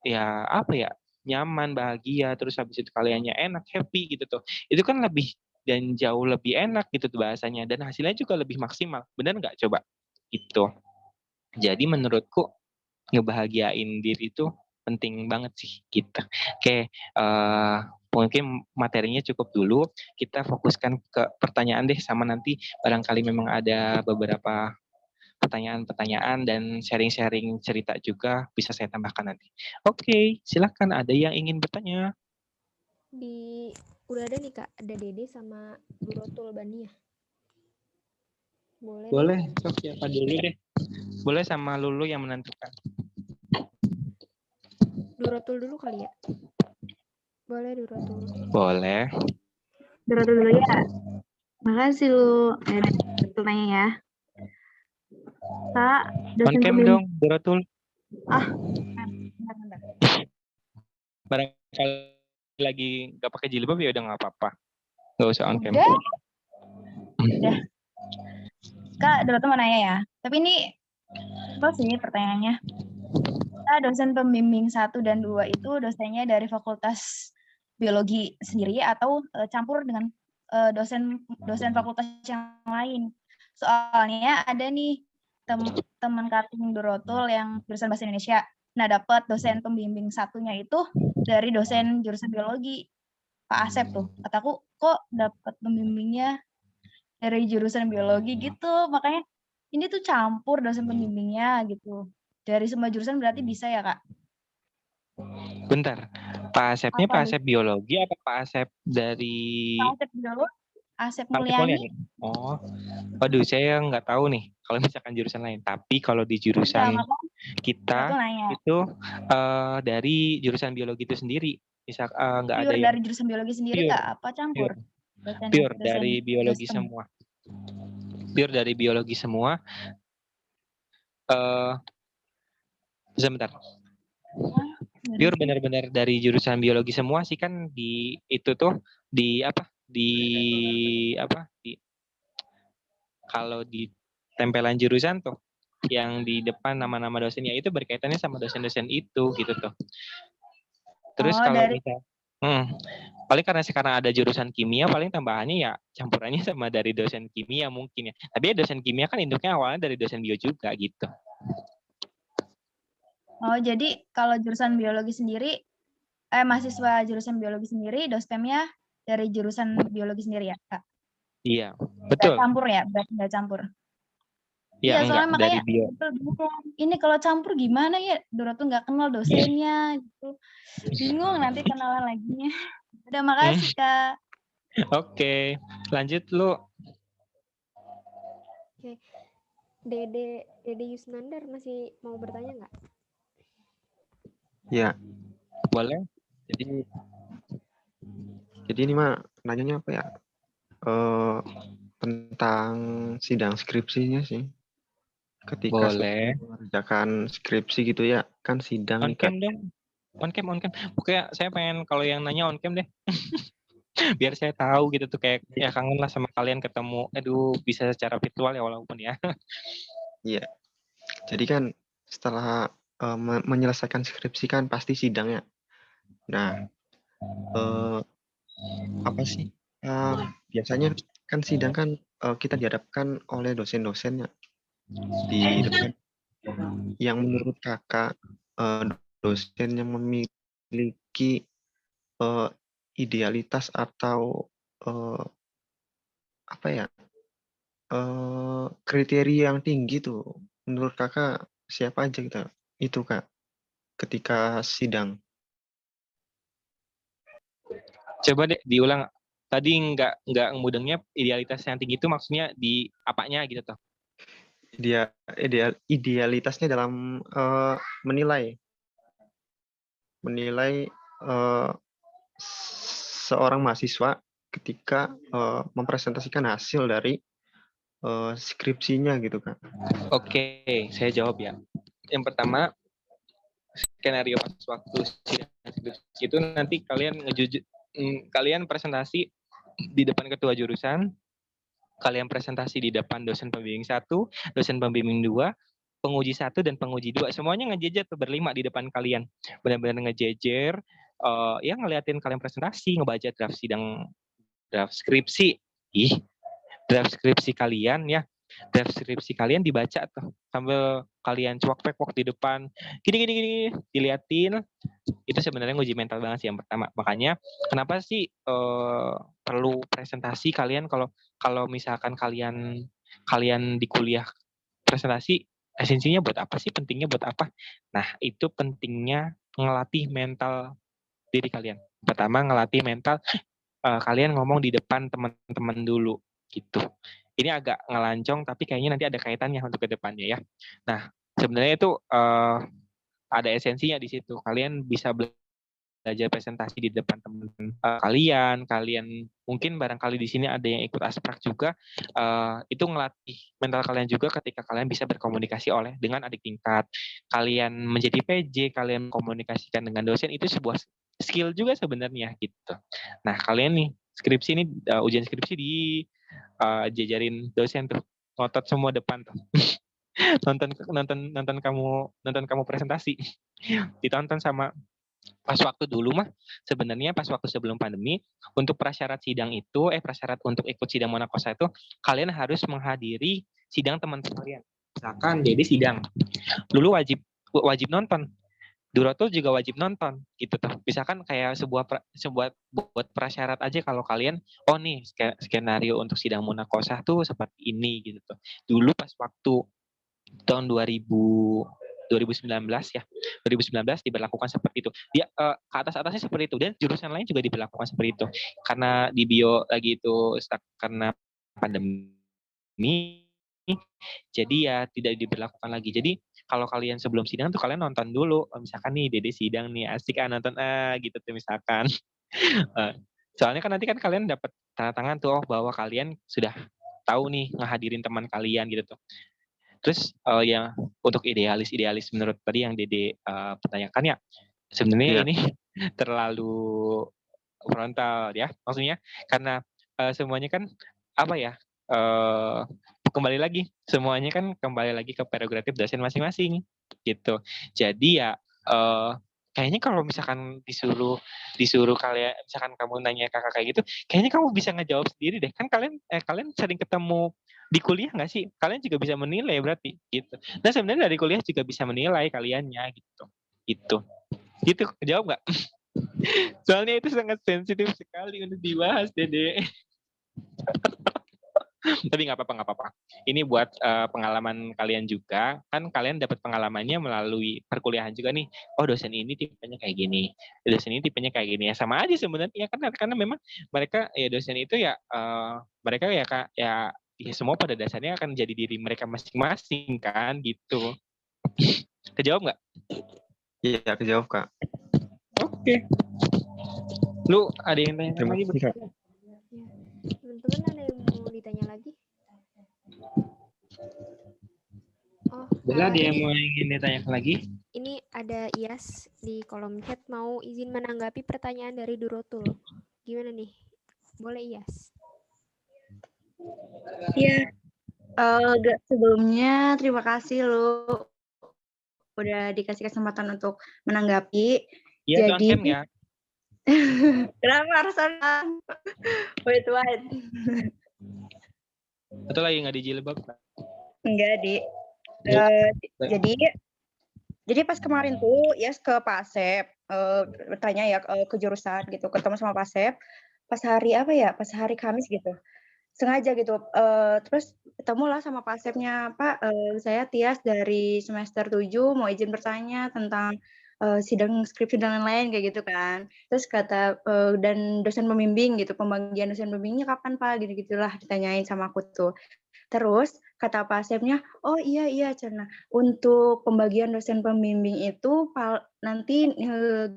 ya apa ya, nyaman, bahagia, terus habis itu kaliannya enak, happy gitu tuh. Itu kan lebih dan jauh lebih enak gitu tuh bahasanya, dan hasilnya juga lebih maksimal. Bener nggak coba? Gitu. Jadi menurutku ngebahagiain diri itu penting banget sih gitu. Oke, mungkin materinya cukup dulu. Kita fokuskan ke pertanyaan deh, sama nanti barangkali memang ada beberapa pertanyaan-pertanyaan dan sharing-sharing cerita juga bisa saya tambahkan nanti. Oke, silakan, ada yang ingin bertanya? Udah ada nih Kak, ada Dede sama Durotul Bania. Boleh deh. Boleh, sok siapa dulu deh. Boleh sama Lulu yang menentukan. Durotul dulu kali ya. Boleh Durotul. Boleh. Durotul dulu ya. Makasih lu. Tanya ya. Kak, On dosen cam pembimbing. dong, Dorotul. Bentar. Barangkali lagi nggak pakai jilbab ya udah nggak apa-apa. Nggak usah on cam. Udah. Kak, Durotul mau nanya ya. Tapi ini apa sih pertanyaannya? Kita dosen pembimbing 1 dan 2 itu dosennya dari Fakultas Biologi sendiri atau campur dengan dosen fakultas yang lain. Soalnya ada nih teman cutting Durotul yang jurusan Bahasa Indonesia. Nah, dapat dosen pembimbing satunya itu dari dosen jurusan biologi, Pak Asep tuh. Kataku, kok dapat pembimbingnya dari jurusan biologi gitu. Makanya ini tuh campur dosen pembimbingnya gitu. Dari semua jurusan berarti bisa ya, Kak? Bentar, Pak Asepnya Apa Pak nih? Asep biologi apa Pak Asep dari Pak Asep dulu, Asep Pak Asep Mulyani. Mulyani? Oh, waduh, saya nggak tahu nih kalau misalkan jurusan lain. Tapi kalau di Iya, jurusan makanya kita Durotul nanya. itu dari jurusan biologi itu sendiri. Misal nggak ada Pure yang dari jurusan biologi sendiri, pure, Kak? Apa campur? pure, pure dari biologi sistem. semua. Pure dari biologi semua. Eh, Sebentar. Pure benar-benar dari jurusan biologi semua sih, kan di itu tuh di apa? Di kalau di tempelan jurusan tuh yang di depan nama-nama dosennya itu berkaitannya sama dosen-dosen itu gitu tuh. Terus Oh, kalau dari misal paling karena sekarang ada jurusan kimia, paling tambahannya ya campurannya sama dari dosen kimia mungkin ya. Tapi ya dosen kimia kan induknya awalnya dari dosen bio juga gitu. Oh, jadi kalau jurusan biologi sendiri, mahasiswa jurusan biologi sendiri, dosennya dari jurusan biologi sendiri ya, Kak? Iya, Nggak betul. campur ya, berarti nggak campur. Ya, Iya, enggak, soalnya dari makanya bio. ini kalau campur gimana ya? Durotul nggak kenal dosennya gitu. Bingung nanti kenalan laginya. Udah, makasih, Kak. Oke, lanjut lu. Oke. Dede Yusnandar masih mau bertanya nggak? Ya, Boleh. jadi ini mah nanyanya apa ya? Tentang sidang skripsinya sih. Ketika Boleh. mengerjakan skripsi gitu ya, kan sidang On nih, Kak. cam dong. On cam. Pokoknya saya pengen kalau yang nanya on cam deh. Biar saya tahu gitu tuh, kayak ya kangen lah sama kalian ketemu. Aduh, bisa secara virtual ya walaupun ya. Iya. Jadi kan setelah menyelesaikan skripsi kan pasti sidang ya. Nah, apa sih? Biasanya kan sidang kan kita dihadapkan oleh dosen-dosennya di depan, yang menurut kakak dosen yang memiliki idealitas atau apa ya, kriteria yang tinggi tuh, menurut kakak siapa aja gitu itu, Kak, ketika sidang? Coba deh diulang. Tadi nggak mudengnya idealitas yang tinggi itu maksudnya di apanya gitu tuh. idealitasnya dalam menilai seorang mahasiswa ketika mempresentasikan hasil dari skripsinya gitu kan. Oke, saya jawab ya. Yang pertama, skenario pas waktu sidang skripsi itu nanti kalian presentasi di depan ketua jurusan, kalian presentasi di depan dosen pembimbing 1, dosen pembimbing 2, penguji 1 dan penguji 2. Semuanya ngejejer tuh berlima di depan kalian. Benar-benar ngejejer, ya ngeliatin kalian presentasi, ngebaca draft skripsi. Draft skripsi kalian ya. Draft skripsi kalian dibaca tuh sambil kalian cuak-cuak di depan. Gini, diliatin. Itu sebenarnya nguji mental banget sih yang pertama. Makanya kenapa sih perlu presentasi kalian kalau misalkan kalian di kuliah presentasi, esensinya buat apa sih? Pentingnya buat apa? Nah, itu pentingnya ngelatih mental diri kalian. Pertama, ngelatih mental kalian ngomong di depan teman-teman dulu gitu. Ini agak ngelancong tapi kayaknya nanti ada kaitannya untuk ke depannya ya. Nah, sebenarnya itu ada esensinya di situ. Kalian bisa belajar presentasi di depan teman-teman kalian mungkin barangkali di sini ada yang ikut asprak juga, itu ngelatih mental kalian juga ketika kalian bisa berkomunikasi dengan adik tingkat, kalian menjadi PJ, kalian komunikasikan dengan dosen, itu sebuah skill juga sebenarnya gitu. Nah, kalian nih skripsi ini ujian skripsi di jajarin dosen tuh, ngotot semua depan tuh. nonton kamu presentasi ditonton sama pas waktu dulu mah sebenarnya pas waktu sebelum pandemi untuk prasyarat sidang itu prasyarat untuk ikut sidang monakosa itu kalian harus menghadiri sidang teman kalian. Misalkan Dede sidang, dulu wajib nonton. Duratul juga wajib nonton gitu tuh. Misalkan kayak sebuah buat prasyarat aja kalau kalian nih skenario untuk sidang monakosa tuh seperti ini gitu tuh. Dulu pas waktu tahun 2019 ya. 2019 diberlakukan seperti itu. Dia ke atasnya seperti itu dan jurusan lain juga diberlakukan seperti itu. Karena di bio lagi itu karena pandemi jadi ya tidak diberlakukan lagi. Jadi kalau kalian sebelum sidang tuh kalian nonton dulu. Misalkan nih Dede sidang nih asik nonton gitu tuh misalkan. Soalnya kan nanti kan kalian dapat tanda tangan tuh bahwa kalian sudah tahu nih ngehadirin teman kalian gitu tuh. Terus yang untuk idealis menurut tadi yang Dede pertanyakan ya, sebenarnya ini terlalu frontal ya, maksudnya karena semuanya kan apa ya, kembali lagi semuanya kan kembali lagi ke prerogatif dosen masing-masing gitu. Jadi ya kayaknya kalau misalkan disuruh kalian, misalkan kamu nanya kakak kayak gitu, kayaknya kamu bisa ngejawab sendiri deh. Kan kalian sering ketemu di kuliah nggak sih? Kalian juga bisa menilai berarti gitu. Nah sebenarnya dari kuliah juga bisa menilai kaliannya gitu. Gitu, jawab nggak? Soalnya itu sangat sensitif sekali untuk dibahas, Dede. Tapi nggak apa-apa. Ini buat pengalaman kalian juga. Kan kalian dapat pengalamannya melalui perkuliahan juga nih. Oh dosen ini tipenya kayak gini. Dosen ini tipenya kayak gini. Ya sama aja sebenarnya karena memang mereka ya dosen itu ya mereka ya semua pada dasarnya akan jadi diri mereka masing-masing kan gitu. Kejawab nggak? Iya, kejawab Kak. Oke. Lu ada yang tanya Terima lagi? kasih Kak. Teman-teman ada yang mau ditanya lagi? Oh, Boleh ada yang mau ingin ditanyakan lagi? Ini ada Iyas di kolom chat mau izin menanggapi pertanyaan dari Durotul. Gimana nih? Boleh Iyas? Iya. Sebelumnya terima kasih lu udah dikasih kesempatan untuk menanggapi. Iya, Jadi kan ya. kenapa harus wait. Atau lagi nggak dijilbab? Enggak, Di. Jadi pas kemarin tuh ke Pak Asep bertanya ya ke jurusan gitu, ketemu sama Pak Asep pas hari apa ya? Pas hari Kamis gitu. Sengaja gitu, terus ketemulah sama Pak Asepnya, "Pak, saya Tias dari semester 7 mau izin bertanya tentang sidang skripsi dan lain-lain," kayak gitu kan. Terus kata dan dosen pembimbing gitu, pembagian dosen pembimbingnya kapan Pak? Gitu-gitulah ditanyain sama aku tuh. Terus kata Pak Asepnya, "Oh iya cenah. Untuk pembagian dosen pembimbing itu nanti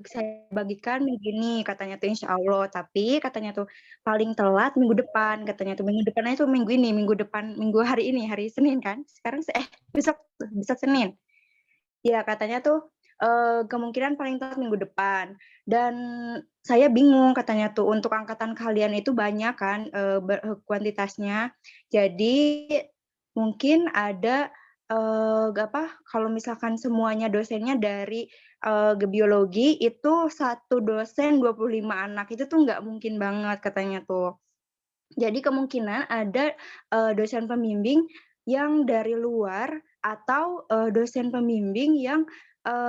saya bagikan minggu ini," katanya tuh insya Allah. Tapi katanya tuh paling telat minggu depan, katanya tuh minggu depannya tuh minggu ini, minggu depan, minggu hari ini, hari Senin kan? Sekarang besok Senin. Ya katanya tuh kemungkinan paling telat minggu depan. Dan saya bingung katanya tuh untuk angkatan kalian itu banyak kan kuantitasnya. Jadi mungkin ada kalau misalkan semuanya dosennya dari biologi itu satu dosen 25 anak itu tuh nggak mungkin banget katanya tuh. Jadi kemungkinan ada dosen pembimbing yang dari luar atau dosen pembimbing yang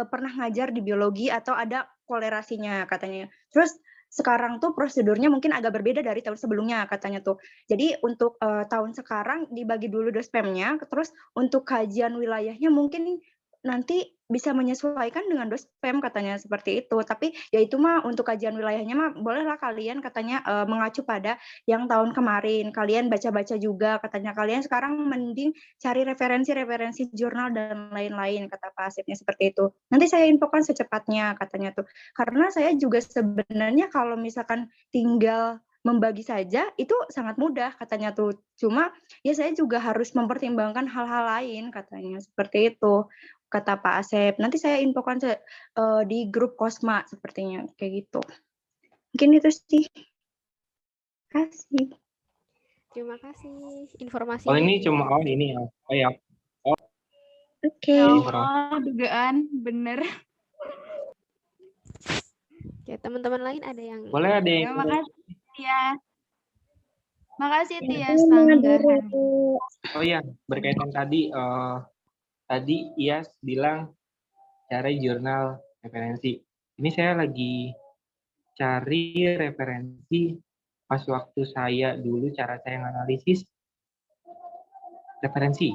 pernah ngajar di biologi atau ada kolerasinya katanya. Terus sekarang tuh prosedurnya mungkin agak berbeda dari tahun sebelumnya katanya tuh. Jadi untuk tahun sekarang dibagi dulu dospemnya, terus untuk kajian wilayahnya mungkin nanti bisa menyesuaikan dengan dospem katanya seperti itu. Tapi ya itu mah untuk kajian wilayahnya mah bolehlah kalian katanya mengacu pada yang tahun kemarin. Kalian baca-baca juga katanya kalian sekarang mending cari referensi-referensi jurnal dan lain-lain kata Pak Asepnya seperti itu. Nanti saya infokan secepatnya katanya tuh. Karena saya juga sebenarnya kalau misalkan tinggal membagi saja itu sangat mudah katanya tuh. Cuma ya saya juga harus mempertimbangkan hal-hal lain katanya seperti itu kata Pak Asep. Nanti saya infokan di grup Kosma sepertinya kayak gitu. Mungkin itu sih. Kasih. Terima kasih Oh informasinya. ini cuma ini ya. Oh ya. Oke. Ya Informasi. Allah, dugaan bener. Oke, teman-teman lain ada yang Boleh ada Ya, yang makasih ya. Makasih Tia Sama sanggahan. dulu. Oh iya, berkaitan tadi Iyas bilang cari jurnal referensi. Ini saya lagi cari referensi pas waktu saya dulu cara saya analisis referensi.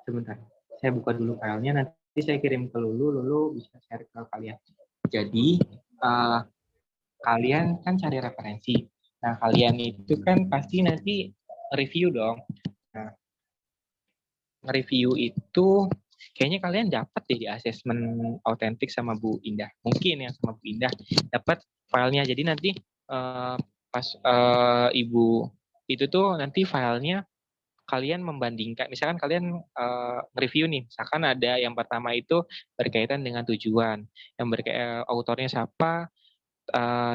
Sebentar, saya buka dulu filenya, nanti saya kirim ke Lulu bisa share ke kalian. Jadi kalian kan cari referensi. Nah kalian itu kan pasti nanti review dong. Nah review itu kayaknya kalian dapat deh di asesmen autentik sama Bu Indah. Mungkin yang sama Bu Indah dapat filenya. Jadi nanti pas Ibu itu tuh nanti filenya kalian membandingkan. Misalkan kalian nge-review nih. Misalkan ada yang pertama itu berkaitan dengan tujuan. Yang autornya siapa,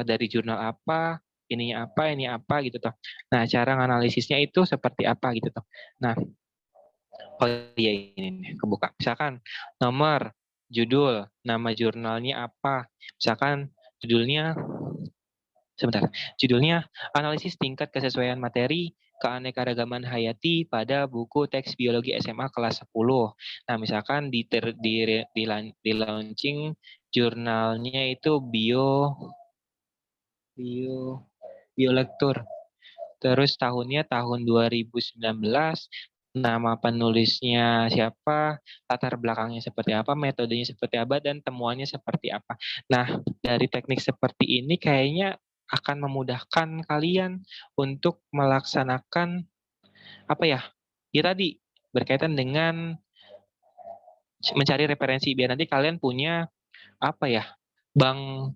dari jurnal apa, ini apa gitu toh. Nah, cara analisisnya itu seperti apa gitu toh. Nah, oh iya ini nih, kebuka. Misalkan nomor, judul, nama jurnalnya apa. Misalkan judulnya analisis tingkat kesesuaian materi keanekaragaman hayati pada buku teks biologi SMA kelas 10. Nah, misalkan di launching jurnalnya itu biolektur. Terus tahunnya tahun 2019, nama penulisnya siapa, latar belakangnya seperti apa, metodenya seperti apa, dan temuannya seperti apa. Nah, dari teknik seperti ini kayaknya akan memudahkan kalian untuk melaksanakan apa ya? Ya tadi berkaitan dengan mencari referensi biar nanti kalian punya apa ya? Bank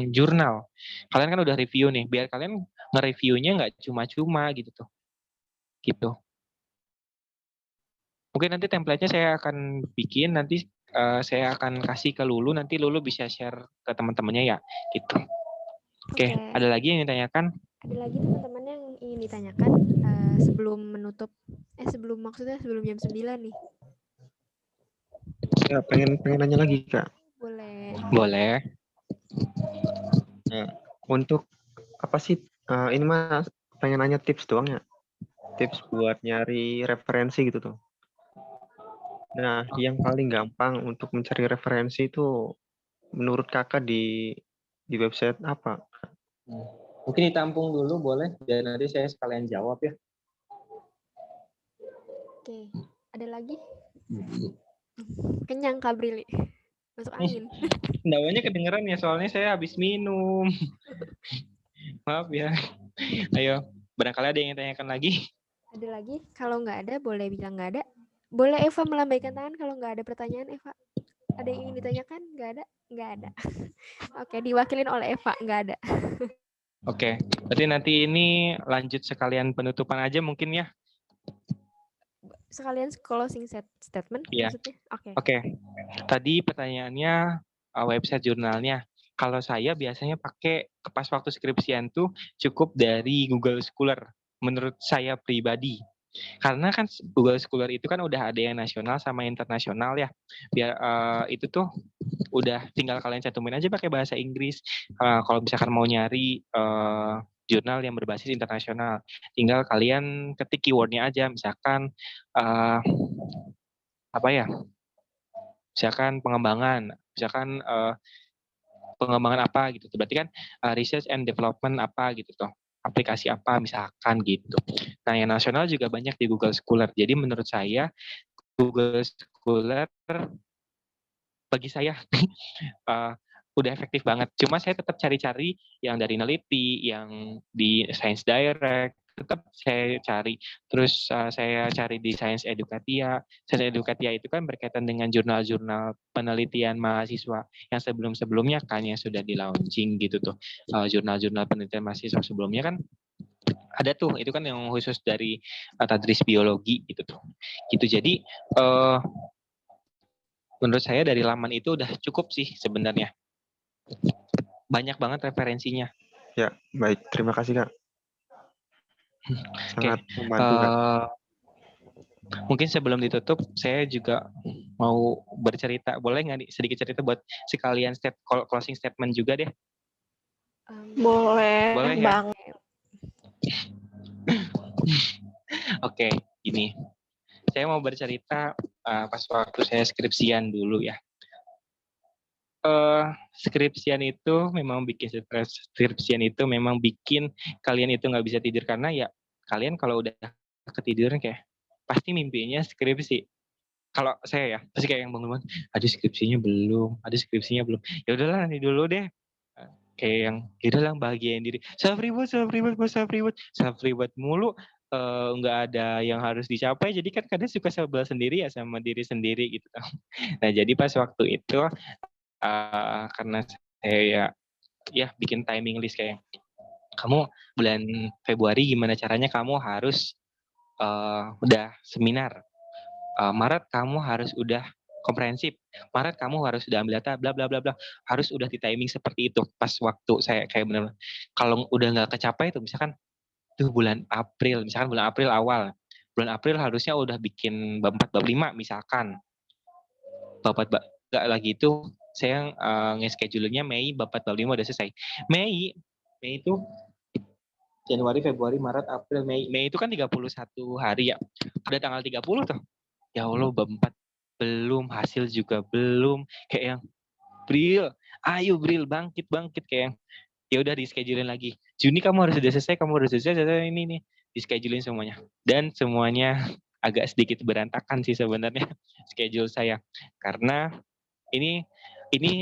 jurnal. Kalian kan udah review nih, biar kalian nge-reviewnya nggak cuma-cuma gitu tuh. Gitu. Mungkin nanti template-nya saya akan bikin, nanti saya akan kasih ke Lulu, nanti Lulu bisa share ke teman-temannya ya, gitu. Oke, ada lagi yang ditanyakan? Ada lagi teman-teman yang ingin ditanyakan sebelum menutup, sebelum jam 9 nih. Ya, pengen nanya lagi, Kak. Boleh. Nah, untuk apa sih? Ini Mas pengen nanya tips doang ya. Tips buat nyari referensi gitu tuh. Nah, yang paling gampang untuk mencari referensi itu menurut Kakak di website apa? Mungkin ditampung dulu boleh, dan nanti saya sekalian jawab ya. Oke, ada lagi? Kenyang Kak Brili. Masuk angin. Ndawanya kedengeran ya, soalnya saya habis minum. Maaf ya. Ayo, barangkali ada yang tanyakan lagi. Ada lagi? Kalau nggak ada, boleh bilang nggak ada. Boleh Eva melambaikan tangan kalau nggak ada pertanyaan, Eva. Ada yang ingin ditanyakan? Nggak ada? Nggak ada. Oke, diwakilin oleh Eva. Nggak ada. Oke, berarti nanti ini lanjut sekalian penutupan aja mungkin ya. Sekalian closing statement Iya. maksudnya? Oke. Oke, tadi pertanyaannya website jurnalnya. Kalau saya biasanya pakai pas waktu skripsian tuh cukup dari Google Scholar. Menurut saya pribadi. Karena kan Google Scholar itu kan udah ada yang nasional sama internasional ya. Biar itu tuh udah tinggal kalian cantumin aja pakai bahasa Inggris. Kalau misalkan mau nyari jurnal yang berbasis internasional, tinggal kalian ketik keywordnya aja. Misalkan apa ya? Misalkan pengembangan, misalkan pengembangan apa gitu. Berarti kan research and development apa gitu toh. Aplikasi apa misalkan gitu. Nah, yang nasional juga banyak di Google Scholar. Jadi menurut saya Google Scholar bagi saya udah efektif banget. Cuma saya tetap cari-cari yang dari Neliti, yang di Science Direct, tetap saya cari. Terus saya cari di Science Educatia. Science Educatia itu kan berkaitan dengan jurnal-jurnal penelitian mahasiswa yang sebelum-sebelumnya kan yang sudah di launching gitu tuh. Jurnal-jurnal penelitian mahasiswa sebelumnya kan ada tuh, itu kan yang khusus dari tadris biologi gitu tuh. Gitu. Jadi menurut saya dari laman itu udah cukup sih sebenarnya. Banyak banget referensinya. Ya, baik. Terima kasih, Kak. Oke, Sangat membantu, Kak. mungkin sebelum ditutup, saya juga mau bercerita. Boleh nggak nih sedikit cerita buat sekalian closing statement juga deh? Boleh Boleh ya? Bang. Oke, ini. Saya mau bercerita pas waktu saya skripsian dulu ya. Skripsian itu memang bikin kalian itu nggak bisa tidur karena ya kalian kalau udah ketiduran kayak pasti mimpinya skripsi. Kalau saya ya pasti kayak yang bangun-bangun, ada skripsinya belum. Ya udahlah nanti dulu deh. Kayak yang ya udahlah bahagiain diri. Self reward mulu. Nggak ada yang harus dicapai. Jadi kan kadang suka sebel sendiri ya sama diri sendiri gitu. Nah jadi pas waktu itu karena saya ya bikin timing list kayak kamu bulan Februari gimana caranya kamu harus udah seminar. Maret kamu harus udah komprehensif. Maret kamu harus udah ambil data bla bla bla bla. Harus udah di timing seperti itu. Pas waktu saya kayak benar kalau udah nggak kecapai itu misalkan tuh bulan April, misalkan bulan April awal. Bulan April harusnya udah bikin bab 4 bab 5 misalkan. Bab 4 nggak lagi itu saya nge-schedule-nya Mei bab 4 bab 5 udah selesai. Mei itu Januari, Februari, Maret, April, Mei. Mei itu kan 31 hari ya. Udah tanggal 30 tuh. Ya Allah bab 4 belum, hasil juga belum. Kayak yang Bril, ayo Bril bangkit kayak yang ya udah di schedulein lagi. Juni kamu harus sudah selesai, ini nih. Di schedulein semuanya. Dan semuanya agak sedikit berantakan sih sebenarnya schedule saya. Karena ini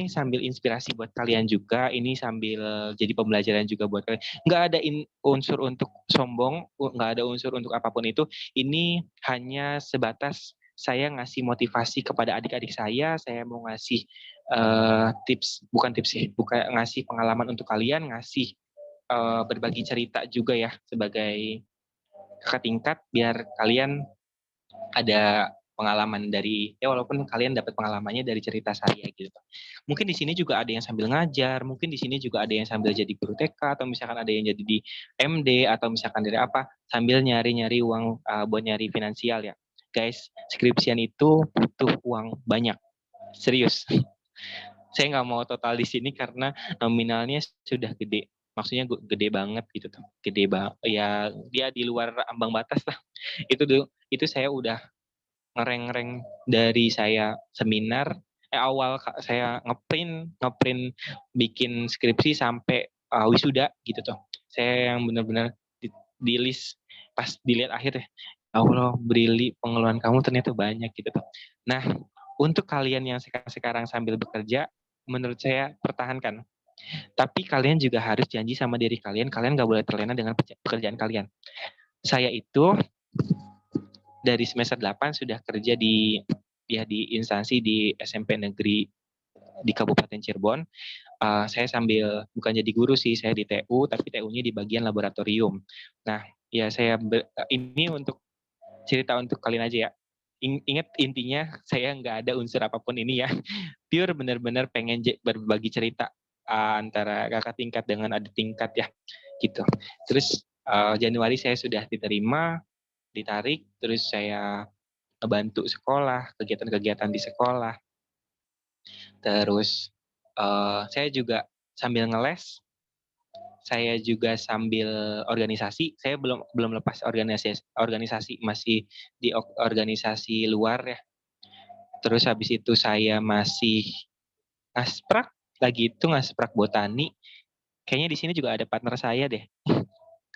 sambil inspirasi buat kalian juga, ini sambil jadi pembelajaran juga buat kalian. Nggak ada unsur untuk sombong, nggak ada unsur untuk apapun itu. Ini hanya sebatas saya ngasih motivasi kepada adik-adik saya mau ngasih bukan ngasih pengalaman untuk kalian, ngasih berbagi cerita juga ya sebagai kakak tingkat biar kalian ada pengalaman dari walaupun kalian dapat pengalamannya dari cerita saya gitu. Mungkin di sini juga ada yang sambil ngajar, mungkin di sini juga ada yang sambil jadi guru TK atau misalkan ada yang jadi di MD atau misalkan dari apa sambil nyari-nyari uang buat nyari finansial ya. Guys, skripsian itu butuh uang banyak. Serius. Saya nggak mau total di sini karena nominalnya sudah gede. Maksudnya gede banget gitu tuh. Gede banget. Ya dia di luar ambang batas lah. Itu saya udah ngereng dari saya seminar awal saya ngeprint bikin skripsi sampai wisuda gitu tuh. Saya yang benar-benar di list pas dilihat akhir ya Allah Brili pengeluaran kamu ternyata banyak gitu tuh. Nah untuk kalian yang sekarang sambil bekerja menurut saya pertahankan. Tapi kalian juga harus janji sama diri kalian nggak boleh terlena dengan pekerjaan kalian. Saya itu dari semester 8 sudah kerja di instansi di SMP negeri di Kabupaten Cirebon. Saya sambil bukan jadi guru sih, saya di TU, tapi TU-nya di bagian laboratorium. Nah, ya ini untuk cerita untuk kalian aja ya. Ingat intinya saya nggak ada unsur apapun ini ya. Pure benar-benar pengen berbagi cerita antara kakak tingkat dengan adik tingkat ya, gitu. Terus Januari saya sudah ditarik, terus saya bantu sekolah, kegiatan-kegiatan di sekolah. Terus saya juga sambil ngeles, saya juga sambil organisasi. Saya belum lepas organisasi, masih di organisasi luar ya. Terus habis itu saya masih ngasprak ngasprak botani. Kayaknya di sini juga ada partner saya deh.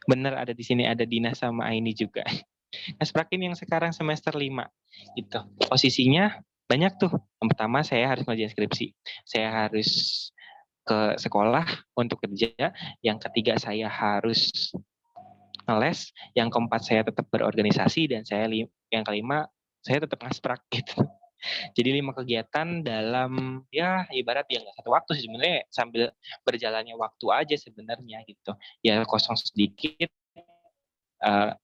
Bener, ada di sini ada Dina sama Aini juga. Ngasprakin yang sekarang semester 5 gitu. Posisinya banyak tuh. Yang pertama saya harus ngerjain skripsi. Saya harus ke sekolah untuk kerja. Yang ketiga saya harus ngeles. Yang keempat saya tetap berorganisasi, dan yang kelima saya tetap ngasprak gitu. Jadi 5 kegiatan dalam ya ibarat ya nggak satu waktu sih sebenarnya, sambil berjalannya waktu aja sebenarnya gitu. Ya kosong sedikit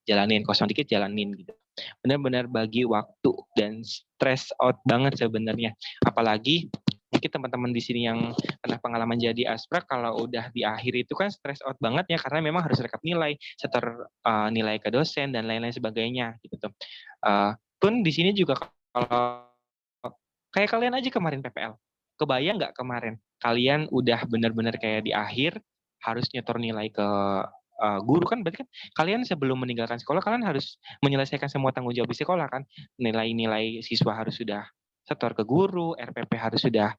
jalanin, kosong dikit jalanin gitu. Benar-benar bagi waktu dan stress out banget sebenarnya. Apalagi mungkin teman-teman di sini yang pernah pengalaman jadi asprak, kalau udah di akhir itu kan stress out banget ya, karena memang harus rekap nilai, setor nilai ke dosen dan lain-lain sebagainya gitu. Pun di sini juga kalau kayak kalian aja kemarin PPL, kebayang nggak kemarin kalian udah benar-benar kayak di akhir harus nyetor nilai ke guru kan, berarti kan kalian sebelum meninggalkan sekolah kalian harus menyelesaikan semua tanggung jawab di sekolah kan, nilai-nilai siswa harus sudah setor ke guru, RPP harus sudah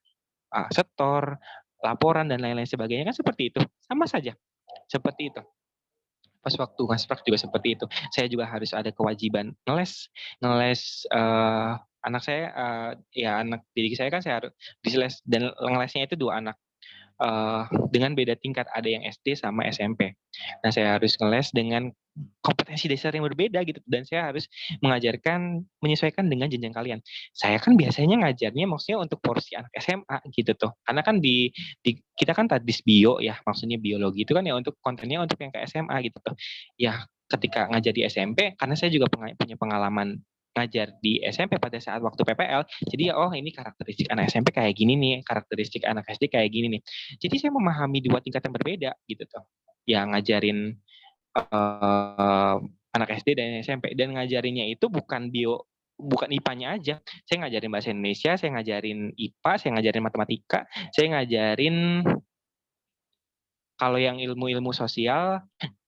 setor, laporan dan lain-lain sebagainya kan, seperti itu. Sama saja seperti itu. Pas waktu ngasprak juga seperti itu. Saya juga harus ada kewajiban ngeles anak saya, ya anak didik saya kan saya harus diseles, dan ngelesnya itu 2 anak dengan beda tingkat, ada yang SD sama SMP. Nah, saya harus ngeles dengan kompetensi dasar yang berbeda gitu, dan saya harus menyesuaikan dengan jenjang kalian. Saya kan biasanya ngajarnya maksudnya untuk porsi anak SMA gitu tuh. Karena kan kita kan tadis bio ya, maksudnya biologi itu kan ya untuk kontennya untuk yang ke SMA gitu tuh. Ya, ketika ngajar di SMP, karena saya juga punya pengalaman ngajar di SMP pada saat waktu PPL, jadi ya ini karakteristik anak SMP kayak gini nih, karakteristik anak SD kayak gini nih. Jadi saya memahami 2 tingkat yang berbeda gitu tuh. Ya ngajarin anak SD dan SMP, dan ngajarinnya itu bukan IPA-nya aja. Saya ngajarin bahasa Indonesia, saya ngajarin IPA, saya ngajarin matematika, saya ngajarin kalau yang ilmu-ilmu sosial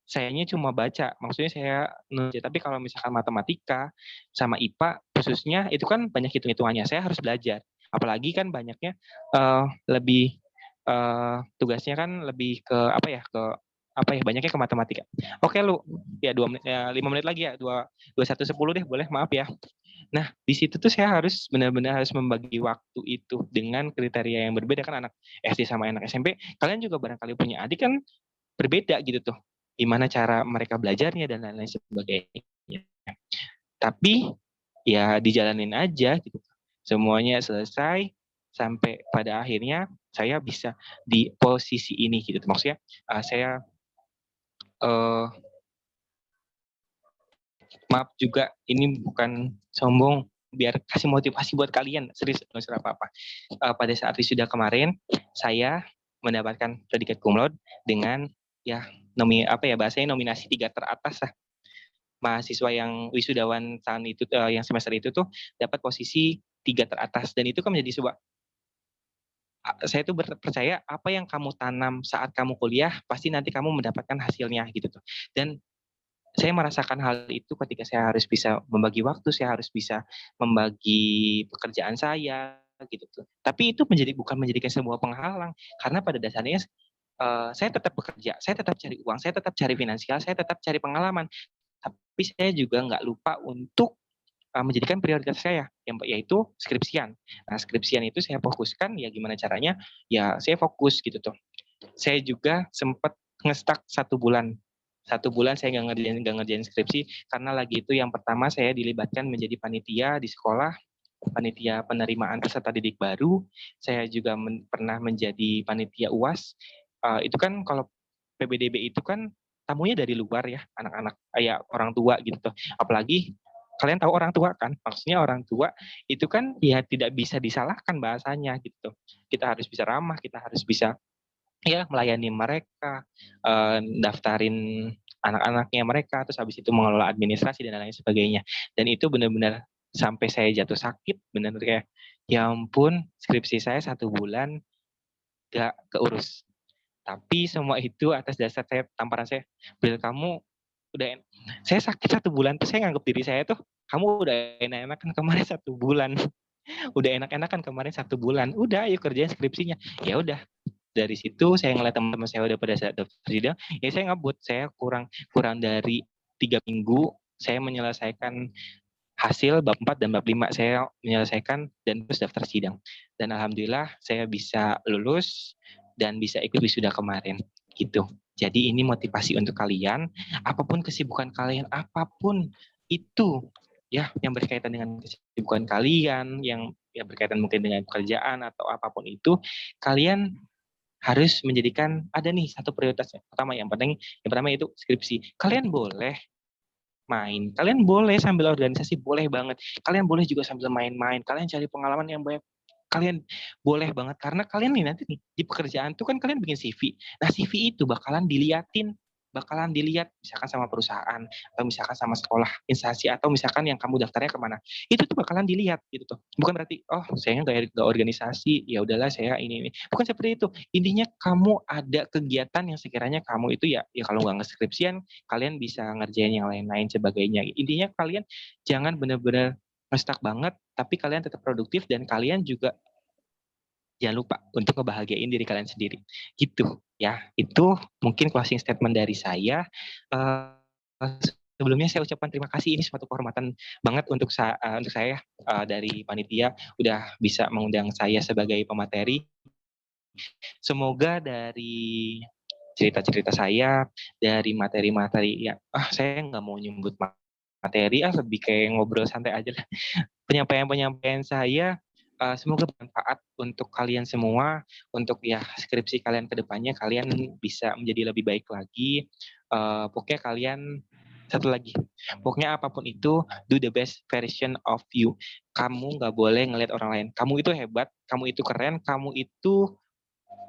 sayanya cuma baca, maksudnya saya nulis. Tapi kalau misalkan matematika sama IPA khususnya itu kan banyak hitung-hitungannya, saya harus belajar. Apalagi kan banyaknya lebih tugasnya kan lebih ke banyaknya ke matematika. Oke lu, ya 2 menit, 5 menit lagi ya, 21.10 deh, boleh, maaf ya. Nah, di situ tuh saya harus benar-benar harus membagi waktu itu dengan kriteria yang berbeda kan, anak SD sama anak SMP. Kalian juga barangkali punya adik kan berbeda gitu tuh. Gimana cara mereka belajarnya dan lain-lain sebagainya. Tapi ya dijalanin aja gitu. Semuanya selesai sampai pada akhirnya saya bisa di posisi ini gitu. Maksudnya saya maaf juga, ini bukan sombong, biar kasih motivasi buat kalian, serius nggak usah apa-apa. Pada saat wisuda kemarin saya mendapatkan predikat cum laude dengan ya bahasanya nominasi 3 teratas lah. Mahasiswa yang wisudawan tahun itu yang semester itu tuh dapat posisi 3 teratas, dan itu kan menjadi sebuah, saya tuh percaya apa yang kamu tanam saat kamu kuliah pasti nanti kamu mendapatkan hasilnya gitu tuh. Dan saya merasakan hal itu ketika saya harus bisa membagi waktu, saya harus bisa membagi pekerjaan saya gitu tuh. Tapi itu bukan menjadikan sebuah penghalang, karena pada dasarnya saya tetap bekerja, saya tetap cari uang, saya tetap cari finansial, saya tetap cari pengalaman. Tapi saya juga nggak lupa untuk menjadikan prioritas saya, yaitu skripsian. Nah, skripsian itu saya fokuskan, ya gimana caranya, ya saya fokus gitu tuh. Saya juga sempat nge-stuck 1 bulan 1 bulan saya nggak ngerjain skripsi karena lagi itu yang pertama saya dilibatkan menjadi panitia di sekolah, panitia penerimaan peserta didik baru. Saya juga pernah menjadi panitia UAS. Itu kan kalau PBDB itu kan tamunya dari luar ya, anak-anak ya orang tua gitu. Apalagi kalian tahu orang tua kan, maksudnya orang tua itu kan ya tidak bisa disalahkan bahasanya gitu. Kita harus bisa ramah, kita harus bisa ya melayani mereka, daftarin anak-anaknya mereka, terus habis itu mengelola administrasi dan lain sebagainya. Dan itu benar-benar sampai saya jatuh sakit, benar kayak ya ampun skripsi saya 1 bulan gak keurus. Tapi semua itu atas dasar tamparan saya, Bril kamu udah saya sakit 1 bulan tuh saya nganggap diri saya tuh kamu udah enak-enakan kemarin 1 bulan, udah enak-enakan kemarin 1 bulan, udah ayo kerjain skripsinya. Ya udah dari situ saya ngeliat teman-teman saya udah pada daftar sidang, ya saya ngebut, saya kurang dari 3 minggu saya menyelesaikan hasil bab 4 dan bab 5 saya menyelesaikan dan terus daftar sidang. Dan alhamdulillah saya bisa lulus dan bisa ikut wisuda kemarin gitu. Jadi ini motivasi untuk kalian, apapun kesibukan kalian, apapun itu ya yang berkaitan dengan kesibukan kalian, yang berkaitan mungkin dengan pekerjaan atau apapun itu, kalian harus menjadikan ada nih satu prioritas yang pertama itu skripsi. Kalian boleh main, kalian boleh sambil organisasi, boleh banget. Kalian boleh juga sambil main-main, kalian cari pengalaman yang banyak. Kalian boleh banget karena kalian nih nanti nih di pekerjaan tuh kan kalian bikin CV. Nah, CV itu bakalan dilihat misalkan sama perusahaan atau misalkan sama sekolah instansi atau misalkan yang kamu daftarnya kemana. Itu tuh bakalan dilihat gitu tuh. Bukan berarti oh saya nggak organisasi, ya udahlah saya ini. Bukan seperti itu. Intinya kamu ada kegiatan yang sekiranya kamu itu ya kalau nggak ngeskripsian kalian bisa ngerjain yang lain-lain sebagainya. Intinya kalian jangan benar-benar ngestak banget, tapi kalian tetap produktif dan kalian juga jangan lupa untuk ngebahagiain diri kalian sendiri. Gitu ya. Itu mungkin closing statement dari saya. Sebelumnya saya ucapkan terima kasih, ini suatu kehormatan banget untuk saya dari panitia udah bisa mengundang saya sebagai pemateri. Semoga dari cerita-cerita saya, dari materi-materi ya, saya nggak mau nyebut materi, lebih kayak ngobrol santai aja lah. Penyampaian-penyampaian saya semoga bermanfaat untuk kalian semua, untuk ya skripsi kalian ke depannya kalian bisa menjadi lebih baik lagi. Pokoknya kalian satu lagi, pokoknya apapun itu do the best version of you. Kamu nggak boleh ngelihat orang lain. Kamu itu hebat, kamu itu keren, kamu itu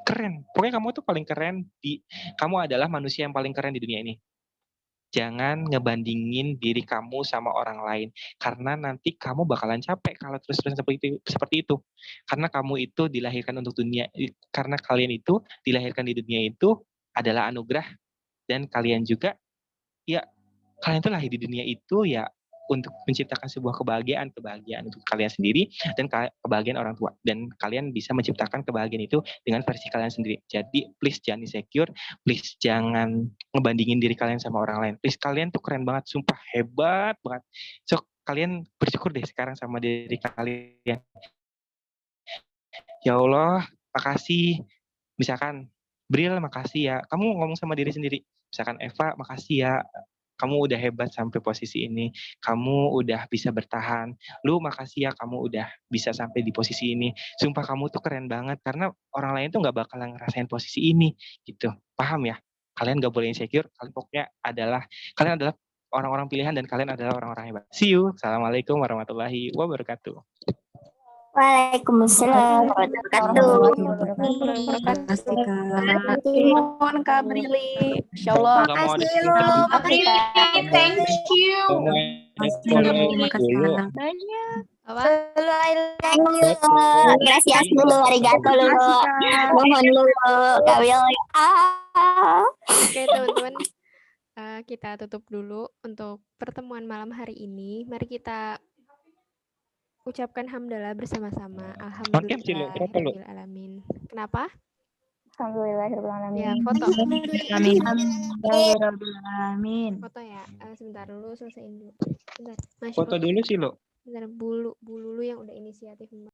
keren. Pokoknya kamu tuh paling keren kamu adalah manusia yang paling keren di dunia ini. Jangan ngebandingin diri kamu sama orang lain karena nanti kamu bakalan capek kalau terus-terusan seperti itu. Karena kamu itu dilahirkan untuk dunia, karena kalian itu dilahirkan di dunia itu adalah anugerah dan kalian juga ya kalian tuh lahir di dunia itu ya untuk menciptakan sebuah kebahagiaan untuk kalian sendiri dan kebahagiaan orang tua dan kalian bisa menciptakan kebahagiaan itu dengan versi kalian sendiri. Jadi please jangan insecure, please jangan ngebandingin diri kalian sama orang lain. Please kalian tuh keren banget, sumpah hebat banget. So kalian bersyukur deh sekarang sama diri kalian. Ya Allah, makasih. Misalkan Bril, makasih ya. Kamu ngomong sama diri sendiri. Misalkan Eva, makasih ya. Kamu udah hebat sampai posisi ini. Kamu udah bisa bertahan. Lu makasih ya kamu udah bisa sampai di posisi ini. Sumpah kamu tuh keren banget. Karena orang lain tuh gak bakalan ngerasain posisi ini. Gitu. Paham ya? Kalian gak boleh insecure. Kalian adalah orang-orang pilihan dan kalian adalah orang-orang hebat. See you. Assalamualaikum warahmatullahi wabarakatuh. Waalaikumsalam warahmatullahi wabarakatuh. Mohon Kak Brili. Insyaallah. Makasih lu, Kak Brili. Thank you. Banyak. Thank you. Gracias dulu, arigato dulu. Mohon dulu, Kawil. Oke teman-teman, kita tutup dulu untuk pertemuan malam hari ini. Mari kita ucapkan hamdalah bersama-sama. Alhamdulillahirrahmanirrahim. Kenapa? Alhamdulillahirrahmanirrahim. Ya, foto. Amin. Alhamdulillahirrahmanirrahim. Foto ya. Sebentar dulu, selesaiin dulu. Bentar. Foto dulu sih lo. Bentar, bulu lu yang udah inisiatif.